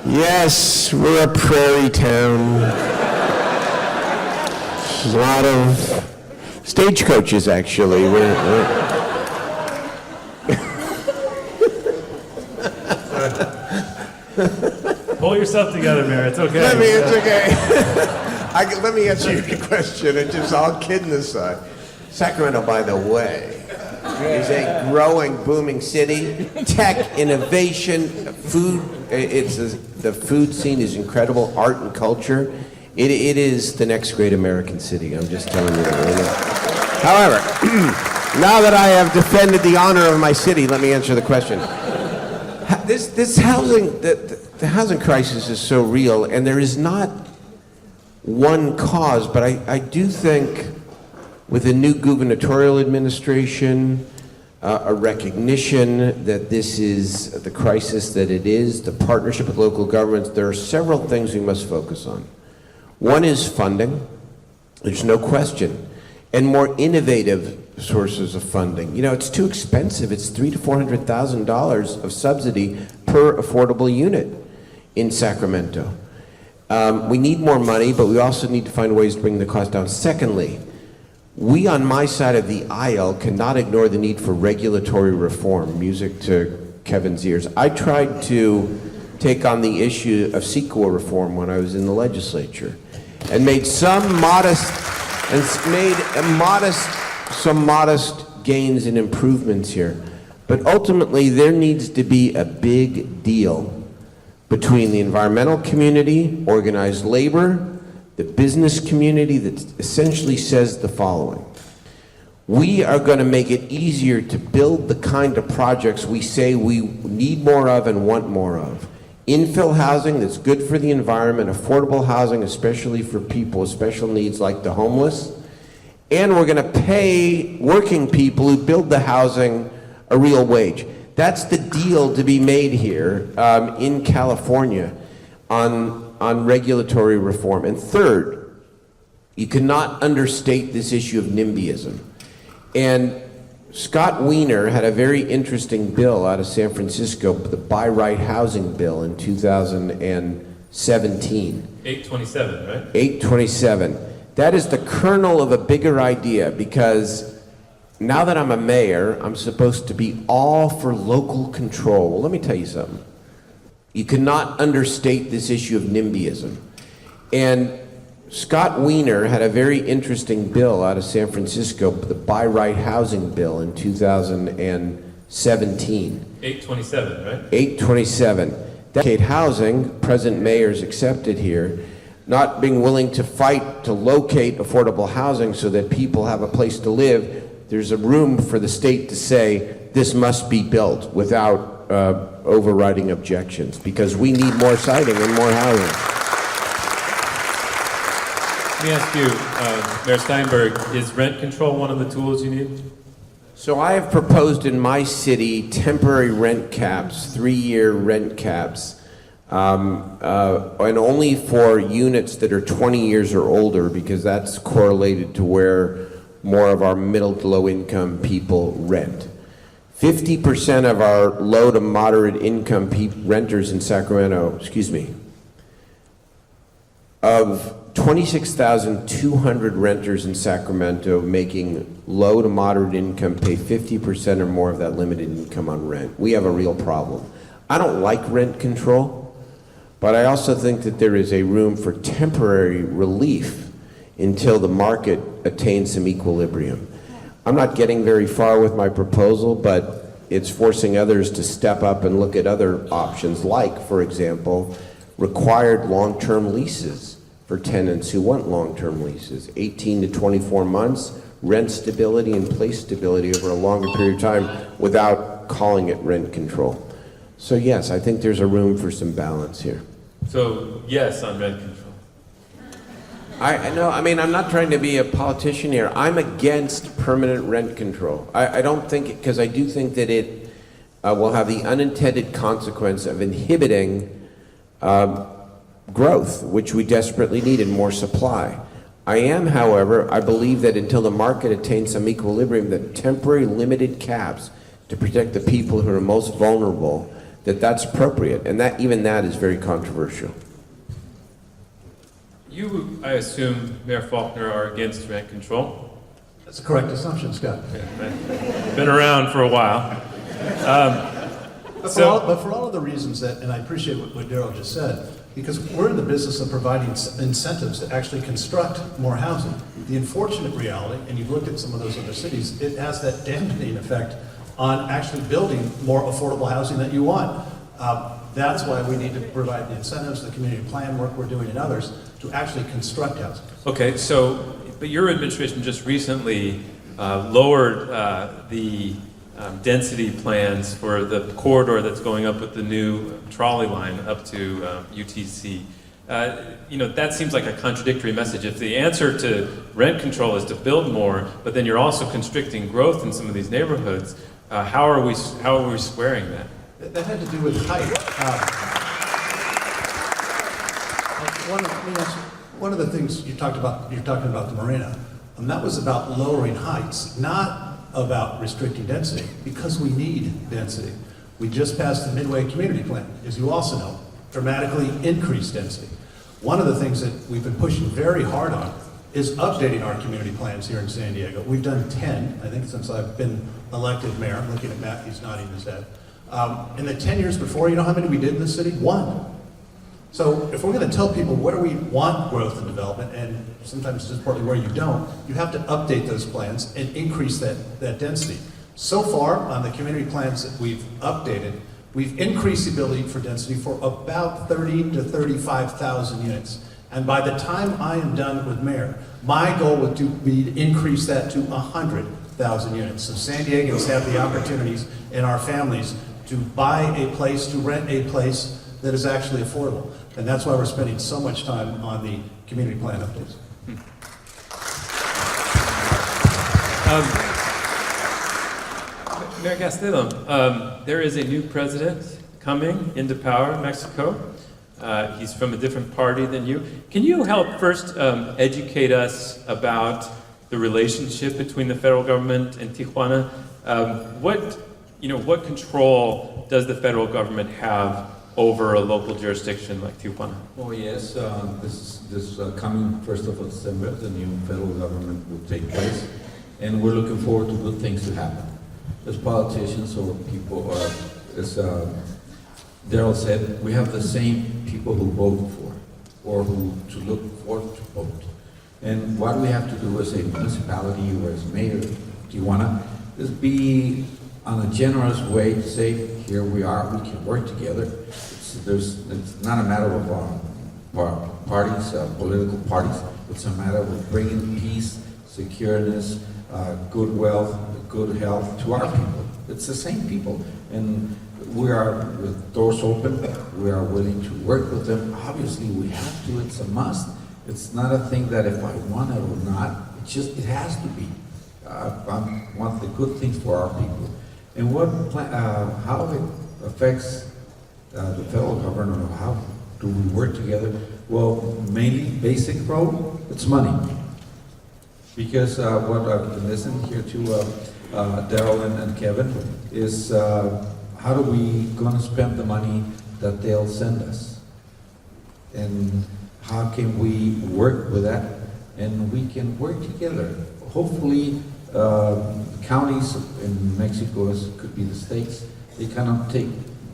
Yes, we're a prairie town. There's a lot of stagecoaches, actually. pull yourself together, Mayor. It's okay. It's okay. Let me answer your question, and just all kidding aside. Sacramento, by the way, is a growing, booming city. Tech, innovation, food. The food scene is incredible. Art and culture. It is the next great American city. I'm just telling you that. However, now that I have defended the honor of my city, let me answer the question. this housing, the housing crisis is so real, and there is not one cause, but I do think with a new gubernatorial administration, a recognition that this is the crisis that it is, the partnership with local governments, there are several things we must focus on. One is funding, there's no question, and more innovative sources of funding. You know, it's too expensive. It's $300,000 to $400,000 of subsidy per affordable unit in Sacramento. We need more money, but we also need to find ways to bring the cost down. Secondly, we on my side of the aisle cannot ignore the need for regulatory reform, music to Kevin's ears. I tried to take on the issue of CEQA reform when I was in the legislature and made some modest gains and improvements here. But ultimately, there needs to be a big deal between the environmental community, organized labor, the business community that essentially says the following. We are going to make it easier to build the kind of projects we say we need more of and want more of. Infill housing that's good for the environment, affordable housing, especially for people with special needs like the homeless. And we're going to pay working people who build the housing a real wage. That's the deal to be made here in California on regulatory reform. And third, you cannot understate this issue of NIMBYism. And Scott Wiener had a very interesting bill out of San Francisco, the Buy Right Housing Bill in 2017. 827, right? 827. That is the kernel of a bigger idea, because now that I'm a mayor, I'm supposed to be all for local control. Well, let me tell you something. You cannot understate this issue of NIMBYism. And Scott Wiener had a very interesting bill out of San Francisco, the Buy Right Housing Bill in 2017. 827, right? 827. Decade housing, present mayors accepted here, not being willing to fight to locate affordable housing so that people have a place to live. There's a room for the state to say this must be built without overriding objections, because we need more siting and more housing. Let me ask you, Mayor Steinberg, is rent control one of the tools you need? So I have proposed in my city temporary rent caps, 3-year rent caps, and only for units that are 20 years or older, because that's correlated to where more of our middle to low income people rent. 50% of our low to moderate income renters in Sacramento, of 26,200 renters in Sacramento making low to moderate income pay 50% or more of that limited income on rent. We have a real problem. I don't like rent control, but I also think that there is a room for temporary relief until the market attains some equilibrium. I'm not getting very far with my proposal, but it's forcing others to step up and look at other options, like, for example, required long-term leases for tenants who want long-term leases, 18 to 24 months, rent stability and place stability over a longer period of time without calling it rent control. So yes, I think there's a room for some balance here. So yes on rent control. I know, I mean, I'm not trying to be a politician here. I'm against permanent rent control. I don't think, because I do think that it will have the unintended consequence of inhibiting growth, which we desperately need, and more supply. However, I believe that until the market attains some equilibrium, that temporary limited caps to protect the people who are most vulnerable, that's appropriate, and that even that is very controversial. You, I assume, Mayor Faulconer, are against rent control? That's a correct assumption, Scott. Been around for a while. But for all of the reasons that, and I appreciate what Darrell just said, because we're in the business of providing incentives to actually construct more housing. The unfortunate reality, and you've looked at some of those other cities, it has that dampening effect on actually building more affordable housing that you want. That's why we need to provide the incentives, the community plan work we're doing, and others to actually construct housing. Okay, so, but your administration just recently lowered the density plans for the corridor that's going up with the new trolley line up to UTC. That seems like a contradictory message. If the answer to rent control is to build more, but then you're also constricting growth in some of these neighborhoods, how are we squaring that? That had to do with height. One of the things you're talking about the marina, and that was about lowering heights, not about restricting density, because we need density. We just passed the Midway Community Plan, as you also know, dramatically increased density. One of the things that we've been pushing very hard on is updating our community plans here in San Diego. We've done 10, I think, since I've been elected mayor. I'm looking at Matt, he's nodding his head. In the 10 years before, you know how many we did in the city? 1. So if we're going to tell people where we want growth and development, and sometimes just partly where you don't, you have to update those plans and increase that density. So far, on the community plans that we've updated, we've increased the ability for density for about 30 to 35,000 units. And by the time I am done with mayor, my goal would be to increase that to 100,000 units. So San Diegans have the opportunities and our families to buy a place, to rent a place that is actually affordable. And that's why we're spending so much time on the community plan updates. Mayor Gastélum, there is a new president coming into power in Mexico. He's from a different party than you. Can you help first educate us about the relationship between the federal government and Tijuana? What control does the federal government have over a local jurisdiction like Tijuana? Oh yes, this coming 1st of December, the new federal government will take place, and we're looking forward to good things to happen. As politicians or people, or as Darrell said, we have the same people who vote for, or who to look for to vote. And what we have to do as a municipality or as mayor of Tijuana is be on a generous way to say, here we are, we can work together. It's not a matter of parties, political parties. It's a matter of bringing peace, secureness, good wealth, good health to our people. It's the same people. And we are, with doors open, we are willing to work with them. Obviously, we have to, it's a must. It's not a thing that if I want it or not, it has to be. I want the good things for our people. And how it affects the federal government, or how do we work together? Well, mainly basic role, it's money. Because what I've been listening here to Darrell and Kevin is how are we going to spend the money that they'll send us? And how can we work with that? And we can work together. Hopefully, counties in Mexico, could be the states, they kind of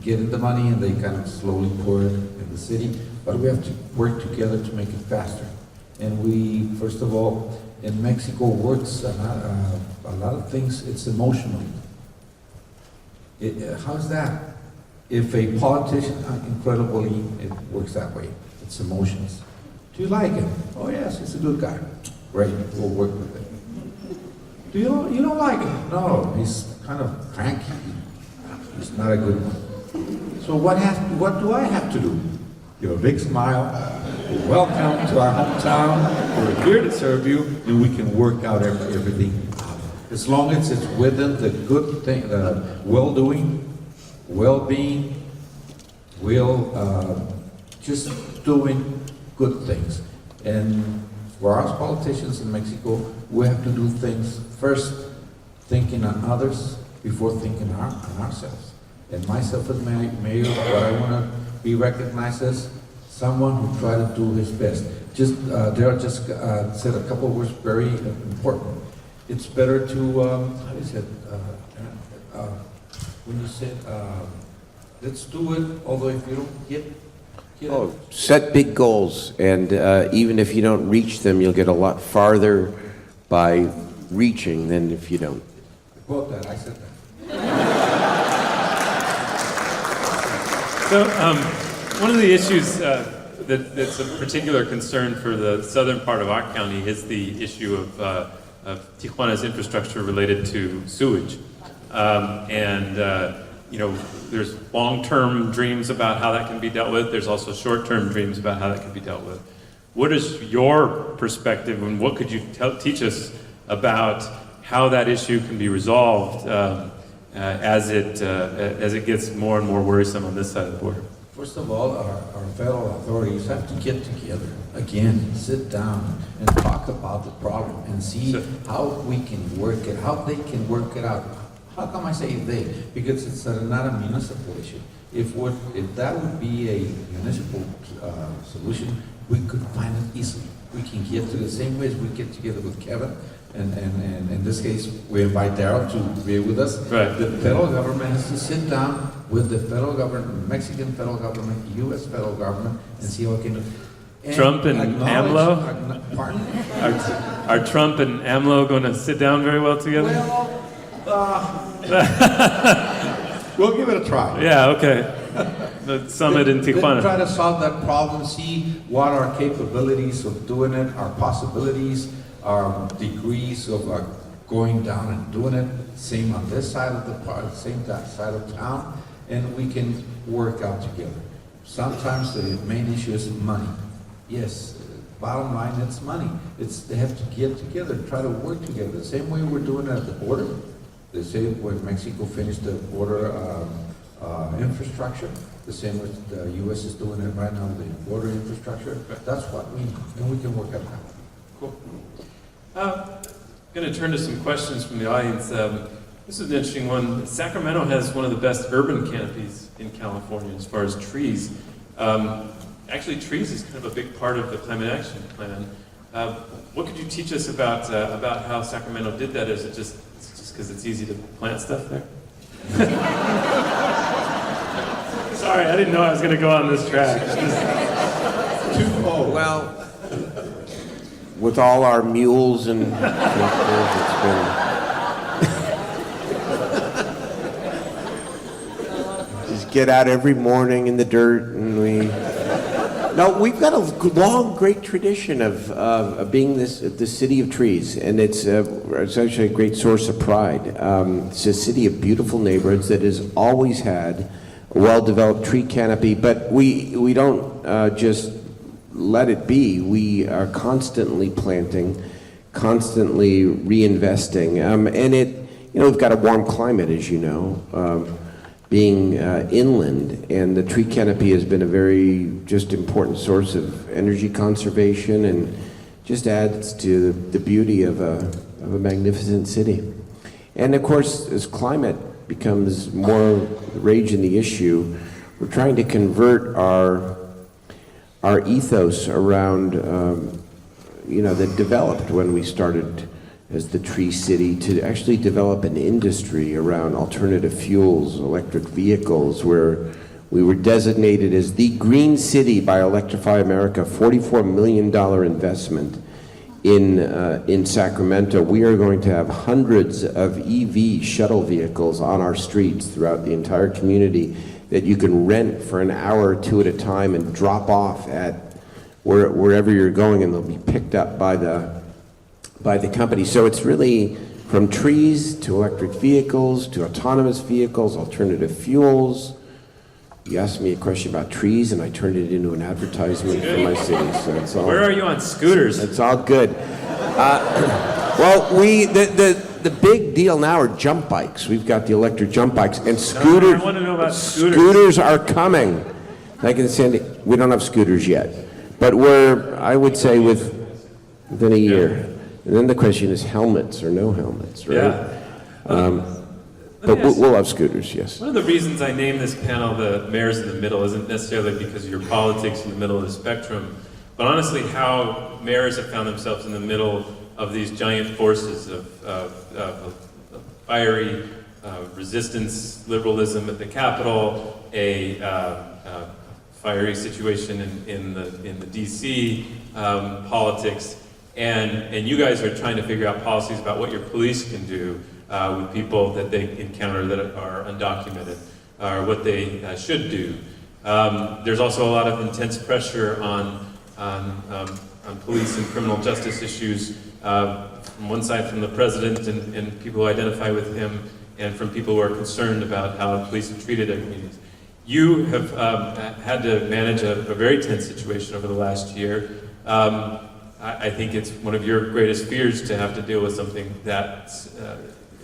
get the money and they kind of slowly pour it in the city, but we have to work together to make it faster. And we, first of all, in Mexico works a lot of things, it's emotional. How's that? If a politician, incredibly, it works that way. It's emotions. Do you like him? Oh yes, he's a good guy. Great, we'll work with him. You don't like him? No, he's kind of cranky. He's not a good one. So what do I have to do? Give a big smile. Welcome to our hometown. We're here to serve you, and we can work out everything. As long as it's within the good thing, well-doing, well-being, just doing good things. And for us politicians in Mexico, we have to do things first, thinking on others before thinking on ourselves. And myself as mayor, what I want to be recognized as someone who tried to do his best. Darrell just said a couple of words very important. It's better to, how do you say it, when you said, let's do it, although if you don't get set big goals, and even if you don't reach them, you'll get a lot farther by reaching than if you don't. I quote that, I said that. So one of the issues that's a particular concern for the southern part of our county is the issue of Tijuana's infrastructure related to sewage. There's long-term dreams about how that can be dealt with. There's also short-term dreams about how that can be dealt with. What is your perspective, and what could you teach us about how that issue can be resolved as it gets more and more worrisome on this side of the border? First of all, our federal authorities have to get together again, sit down and talk about the problem and see how we can work it, how they can work it out. How come I say they? Because it's not a municipal issue. If that would be a municipal solution, we could find it easily. We can get to the same way as we get together with Kevin, and in this case, we invite Darrell to be with us. Right. The federal government has to sit down with the federal government, Mexican federal government, U.S. federal government, and see what we can do. Trump and AMLO? Pardon? Are Trump and AMLO going to sit down very well together? We'll give it a try. Yeah, okay. The summit in Tijuana. Try to solve that problem, see what our capabilities of doing it, our possibilities, our degrees of going down and doing it. Same on this side of the park, same that side of town, and we can work out together. Sometimes the main issue is money. Yes, bottom line, it's money. They have to get together, try to work together. The same way we're doing it at the border. The same when Mexico finished the border infrastructure. The same way the U.S. is doing it right now, the border infrastructure. That's what we need, and we can work it out. Cool. I'm going to turn to some questions from the audience. This is an interesting one. Sacramento has one of the best urban canopies in California as far as trees. Actually, trees is kind of a big part of the climate action plan. What could you teach us about how Sacramento did that? Is it just because it's easy to plant stuff there? Sorry, I didn't know I was going to go on this track. Too cold. Well, with all our mules and tractors, it's been just get out every morning in the dirt, and we've got a long, great tradition of being the city of trees, and it's actually a great source of pride. It's a city of beautiful neighborhoods that has always had a well-developed tree canopy, but we don't just let it be. We are constantly planting, constantly reinvesting, and we've got a warm climate, as you know. Being inland, and the tree canopy has been a very just important source of energy conservation and just adds to the beauty of a magnificent city. And of course, as climate becomes more rage in the issue, we're trying to convert our ethos around that developed when we started as the Tree City to actually develop an industry around alternative fuels, electric vehicles, where we were designated as the Green City by Electrify America, $44 million investment in Sacramento. We are going to have hundreds of EV shuttle vehicles on our streets throughout the entire community that you can rent for an hour or two at a time and drop off at wherever you're going, and they'll be picked up by the company. So it's really from trees to electric vehicles to autonomous vehicles, alternative fuels. You asked me a question about trees, and I turned it into an advertisement for my city. So it's all. Where are you on scooters? It's all good. Well, the big deal now are jump bikes. We've got the electric jump bikes, and scooters. I want to know about scooters. Scooters are coming. Like in San Diego, we don't have scooters yet, but I would say within a year. And then the question is helmets or no helmets, right? Yeah. But we'll have scooters, yes. One of the reasons I named this panel the Mayors in the Middle isn't necessarily because of your politics in the middle of the spectrum, but honestly how mayors have found themselves in the middle of these giant forces of fiery resistance, liberalism at the Capitol, a fiery situation in the DC politics. And you guys are trying to figure out policies about what your police can do with people that they encounter that are undocumented, or what they should do. There's also a lot of intense pressure on police and criminal justice issues from one side from the president and people who identify with him, and from people who are concerned about how the police have treated their communities. You have had to manage a very tense situation over the last year. I think it's one of your greatest fears to have to deal with something that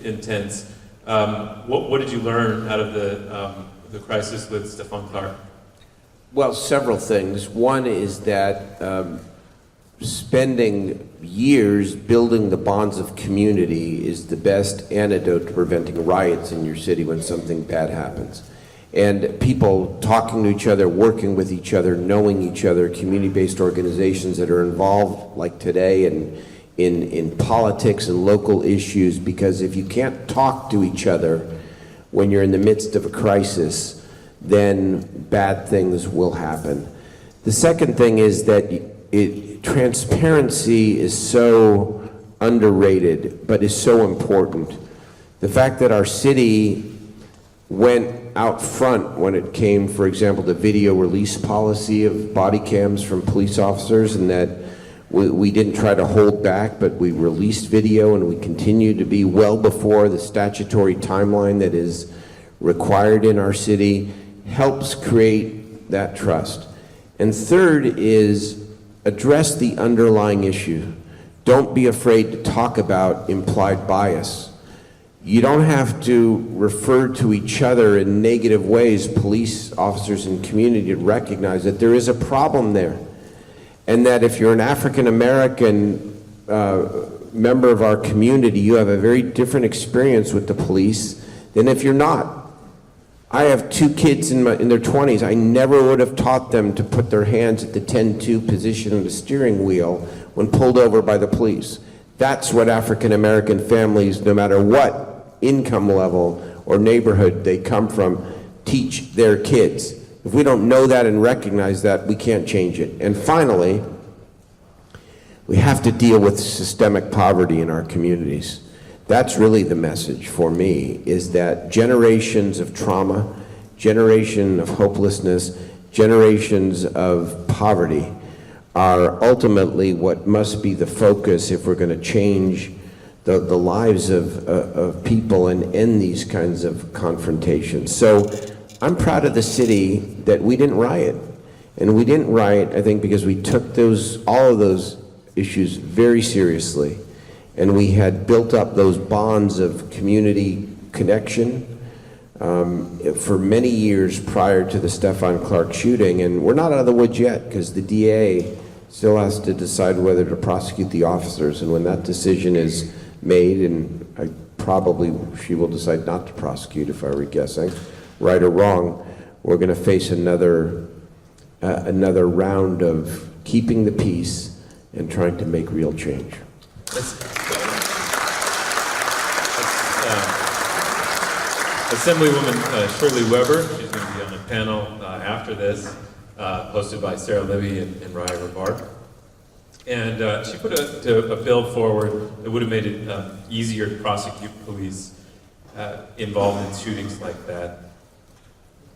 intense. What did you learn out of the crisis with Stephon Clark? Well, several things. One is that spending years building the bonds of community is the best antidote to preventing riots in your city when something bad happens. And people talking to each other, working with each other, knowing each other, community-based organizations that are involved, like today, in politics and local issues, because if you can't talk to each other when you're in the midst of a crisis, then bad things will happen. The second thing is that transparency is so underrated, but is so important. The fact that our city went out front when it came, for example, the video release policy of body cams from police officers, and that we didn't try to hold back, but we released video, and we continue to be well before the statutory timeline that is required in our city, helps create that trust. And third is address the underlying issue. Don't be afraid to talk about implied bias. You don't have to refer to each other in negative ways, police officers and community, to recognize that there is a problem there. And that if you're an African American member of our community, you have a very different experience with the police than if you're not. I have two kids in their 20s. I never would have taught them to put their hands at the 10-2 position of the steering wheel when pulled over by the police. That's what African American families, no matter what income level or neighborhood they come from, teach their kids. If we don't know that and recognize that, we can't change it. And finally, we have to deal with systemic poverty in our communities. That's really the message for me, is that generations of trauma, generation of hopelessness, generations of poverty are ultimately what must be the focus if we're going to change the lives of people and end these kinds of confrontations. So I'm proud of the city that we didn't riot. And we didn't riot, I think, because we took all of those issues very seriously. And we had built up those bonds of community connection for many years prior to the Stephon Clark shooting. And we're not out of the woods yet, because the DA still has to decide whether to prosecute the officers. And when that decision is made, and she will decide not to prosecute, if I were guessing, right or wrong, we're going to face another round of keeping the peace and trying to make real change. Assemblywoman Shirley Weber, she's going to be on the panel after this, hosted by Sarah Libby and Raya Rabar. And she put a bill forward that would have made it easier to prosecute police involved in shootings like that.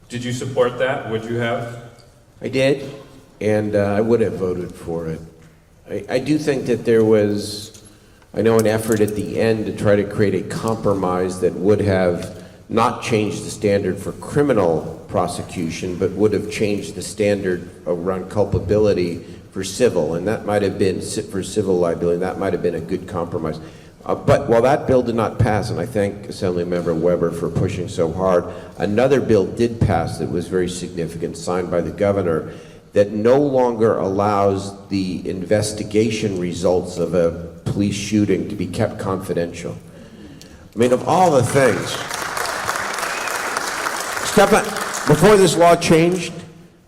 Did you support that? Would you have? I did, and I would have voted for it. I do think that there was, an effort at the end to try to create a compromise that would have not changed the standard for criminal prosecution, but would have changed the standard around culpability for civil, and that might have been, for civil liability, that might have been a good compromise. But while that bill did not pass, and I thank Assemblymember Weber for pushing so hard, another bill did pass that was very significant, signed by the governor, that no longer allows the investigation results of a police shooting to be kept confidential. I mean, of all the things, before this law changed,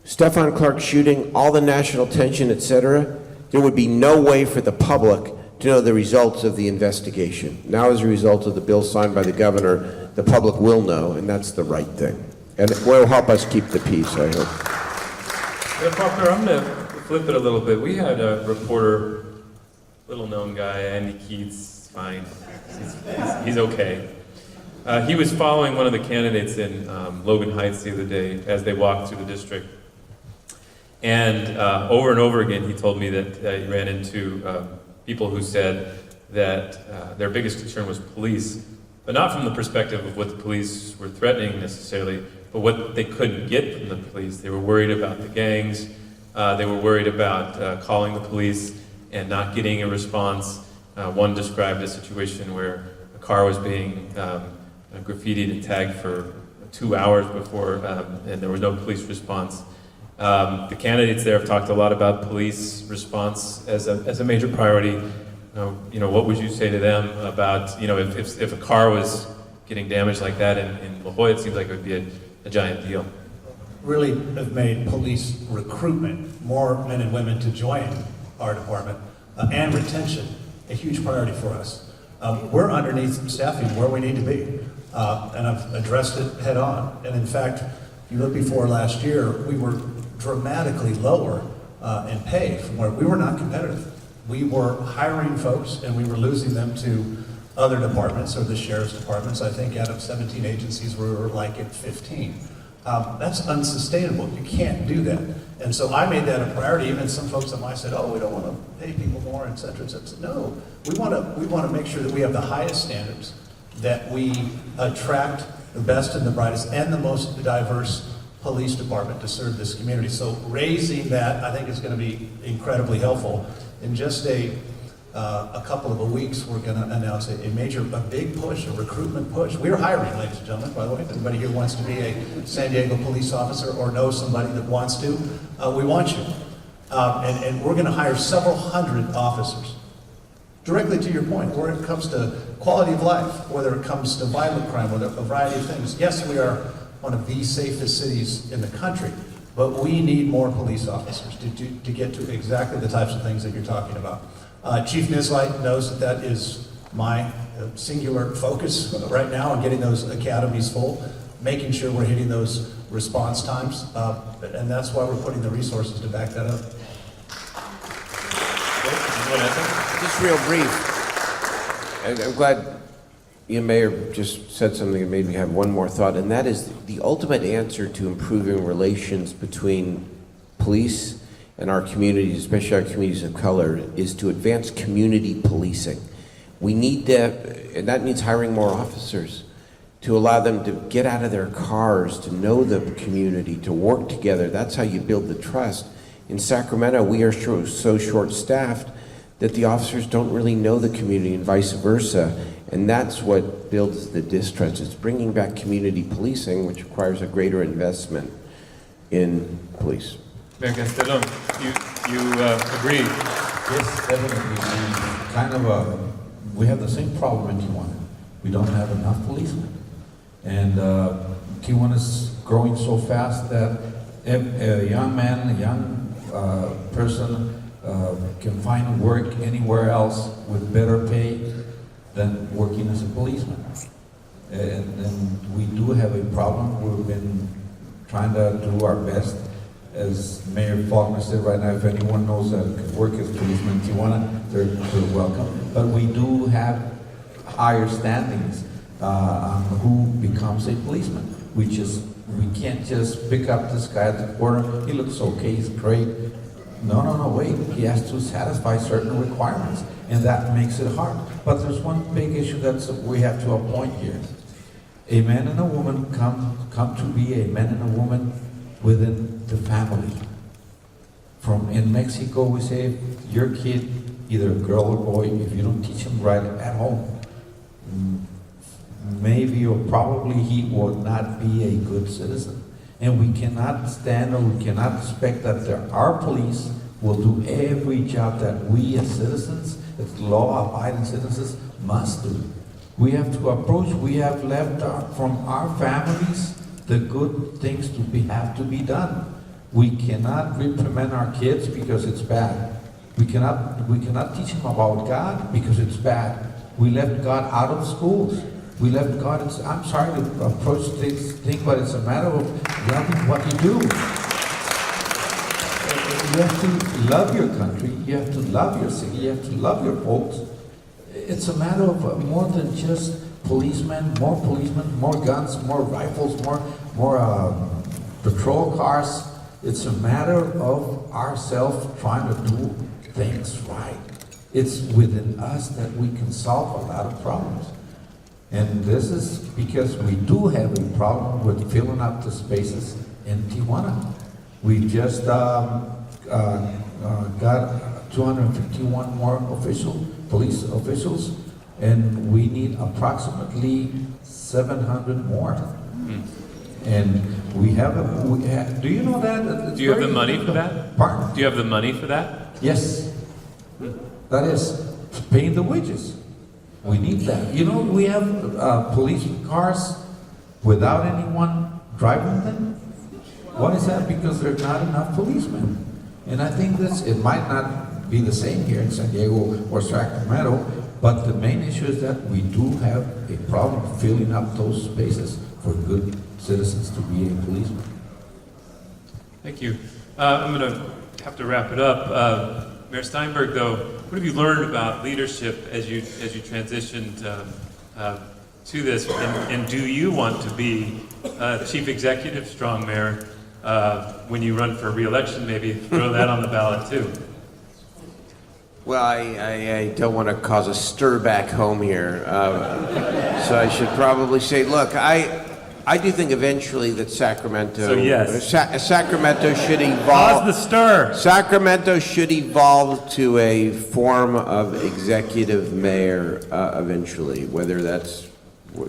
Stephon Clark shooting, all the national attention, etc., there would be no way for the public to know the results of the investigation. Now, as a result of the bill signed by the governor, the public will know, and that's the right thing. And it will help us keep the peace, I hope. Yeah, Faulconer, I'm going to flip it a little bit. We had a reporter, little-known guy, Andy Keats, fine. He's okay. He was following one of the candidates in Logan Heights the other day as they walked through the district. And over again, he told me that he ran into people who said that their biggest concern was police but not from the perspective of what the police were threatening necessarily, but what they couldn't get from the police. They were worried about the gangs. They were worried about calling the police and not getting a response. One described a situation where a car was being graffitied and tagged for 2 hours before, and there was no police response. The candidates there have talked a lot about police response as a major priority. What would you say to them about, if a car was getting damaged like that in La Jolla, it seems like it would be a giant deal. Really have made police recruitment, more men and women to join our department, and retention a huge priority for us. We're underneath staffing where we need to be, and I've addressed it head on. And in fact, if you look before last year, we were dramatically lower in pay from where we were not competitive. We were hiring folks and we were losing them to other departments or the sheriff's departments. I think out of 17 agencies, we were like at 15. That's unsustainable. You can't do that. And so I made that a priority. Even some folks on my said, "Oh, we don't want to pay people more, et cetera, et cetera." No, we want to make sure that we have the highest standards, that we attract the best and the brightest and the most diverse police department to serve this community. So raising that, I think, is going to be incredibly helpful. In just a couple of weeks, we're going to announce a big push, a recruitment push. We are hiring, ladies and gentlemen, by the way. If anybody here wants to be a San Diego police officer or knows somebody that wants to, we want you. And we're going to hire several hundred officers. Directly to your point, where it comes to quality of life, whether it comes to violent crime, whether a variety of things. Yes, we are one of the safest cities in the country, but we need more police officers to get to exactly the types of things that you're talking about. Chief Nislight knows that is my singular focus right now on getting those academies full, making sure we're hitting those response times, and that's why we're putting the resources to back that up. Just real brief. I'm glad you, Mayor, just said something that made me have one more thought, and that is the ultimate answer to improving relations between police and our communities, especially our communities of color, is to advance community policing. We need that, and that means hiring more officers to allow them to get out of their cars, to know the community, to work together. That's how you build the trust. In Sacramento, we are so short-staffed that the officers don't really know the community and vice versa. And that's what builds the distrust. It's bringing back community policing, which requires a greater investment in police. Mayor Gastélum, you agree? Yes, definitely. We have the same problem in Tijuana. We don't have enough policemen. And Tijuana is growing so fast that a young man, a young person can find work anywhere else with better pay than working as a policeman. And we do have a problem. We've been trying to do our best. As Mayor Faulconer said right now, if anyone knows that could work as a policeman in Tijuana, they're welcome. But we do have higher standings on who becomes a policeman. We can't just pick up this guy at the corner. He looks okay, he's great. No, wait. He has to satisfy certain requirements, and that makes it hard. But there's one big issue that we have to appoint here. A man and a woman come to be a man and a woman within the family. In Mexico, we say, your kid, either a girl or boy, if you don't teach him right at home, maybe or probably he will not be a good citizen. And we cannot stand or we cannot expect that our police will do every job that we as citizens, as law-abiding citizens, must do. We have to approach, we have left from our families the good things have to be done. We cannot reprimand our kids because it's bad. We cannot teach them about God because it's bad. We left God out of schools. We left God, I'm sorry to approach this thing, but it's a matter of loving what you do. You have to love your country, you have to love your city, you have to love your folks. It's a matter of more than just policemen, more guns, more rifles, more patrol cars. It's a matter of ourselves trying to do things right. It's within us that we can solve a lot of problems. And this is because we do have a problem with filling up the spaces in Tijuana. We just got 251 more police officials, and we need approximately 700 more. And we have, do you know that? Do you have the money for that? Pardon? Do you have the money for that? Yes. That is paying the wages. We need that. You know, we have police cars without anyone driving them. Why is that? Because there are not enough policemen. And I think it might not be the same here in San Diego or Sacramento, but the main issue is that we do have a problem filling up those spaces for good citizens to be a policeman. Thank you. I'm going to have to wrap it up. Mayor Steinberg, though, what have you learned about leadership as you transitioned to this? And do you want to be chief executive, strong mayor, when you run for re-election? Maybe throw that on the ballot too. Well, I don't want to cause a stir back home here, so I should probably say, look, I do think eventually that Sacramento, So yes. Sacramento should evolve. Cause the stir. Sacramento should evolve to a form of executive mayor eventually, whether that's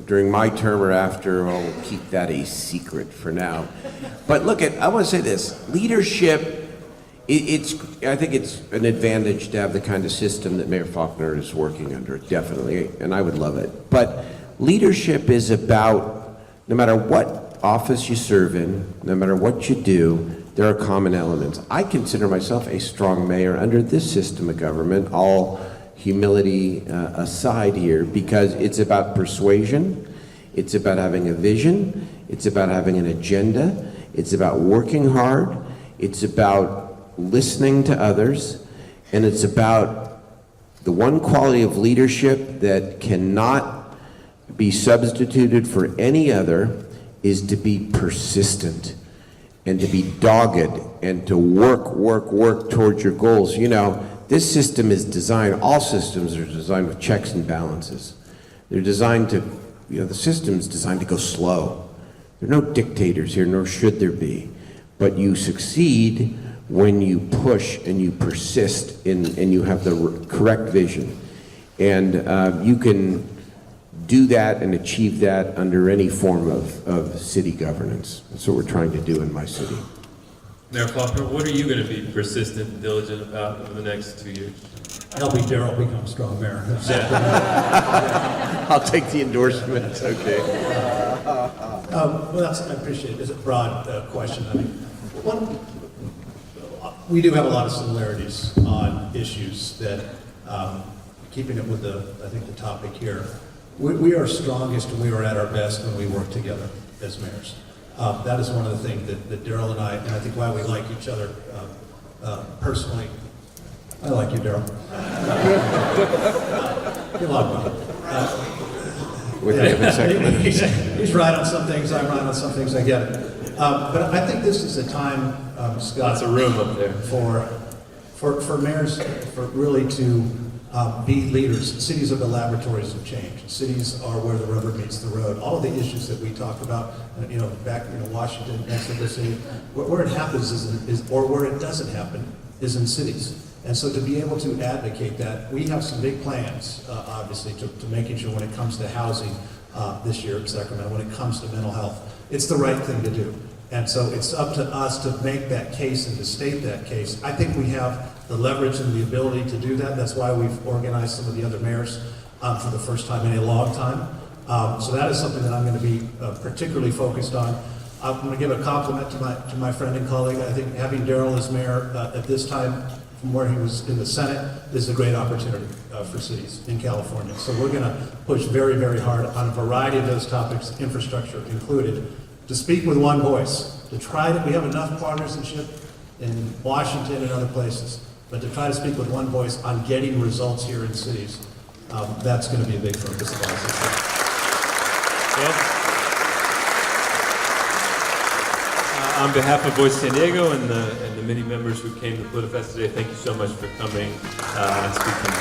during my term or after. I'll keep that a secret for now. But look, I want to say this: leadership. I think it's an advantage to have the kind of system that Mayor Faulconer is working under, definitely, and I would love it. But leadership is about, no matter what office you serve in, no matter what you do, there are common elements. I consider myself a strong mayor under this system of government, all humility aside here, because it's about persuasion, it's about having a vision, it's about having an agenda, it's about working hard, it's about listening to others, and it's about the one quality of leadership that cannot be substituted for any other is to be persistent and to be dogged and to work towards your goals. You know, this system is designed, all systems are designed with checks and balances. They're designed to, the system's designed to go slow. There are no dictators here, nor should there be. But you succeed when you push and you persist and you have the correct vision. And you can do that and achieve that under any form of city governance. That's what we're trying to do in my city. Mayor Faulconer, what are you going to be persistent and diligent about over the next 2 years? Helping Darrell become strong mayor. I'll take the endorsement, okay. Well, I appreciate it. It's a broad question. I mean, we do have a lot of similarities on issues that, keeping it with I think the topic here, we are strongest and we are at our best when we work together as mayors. That is one of the things that Darrell and I think why we like each other personally. I like you, Darrell. You love me. He's right on some things, I'm right on some things, I get it. But I think this is a time, Scott, Lots of room up there. For mayors, for really to be leaders. Cities are the laboratories of change. Cities are where the rubber meets the road. All of the issues that we talk about, back Washington, Mexico City, where it happens is or where it doesn't happen is in cities. And so to be able to advocate that, we have some big plans, obviously, to making sure when it comes to housing this year in Sacramento, when it comes to mental health, it's the right thing to do. And so it's up to us to make that case and to state that case. I think we have the leverage and the ability to do that. That's why we've organized some of the other mayors for the first time in a long time. So that is something that I'm going to be particularly focused on. I'm going to give a compliment to my friend and colleague. I think having Darrell as mayor at this time, from where he was in the Senate, is a great opportunity for cities in California. So we're going to push very, very hard on a variety of those topics, infrastructure included, to speak with one voice, to try to, we have enough partisanship in Washington and other places, but to try to speak with one voice on getting results here in cities, that's going to be a big focus of ours. On behalf of Voice San Diego and the many members who came to Politifest today, thank you so much for coming and speaking.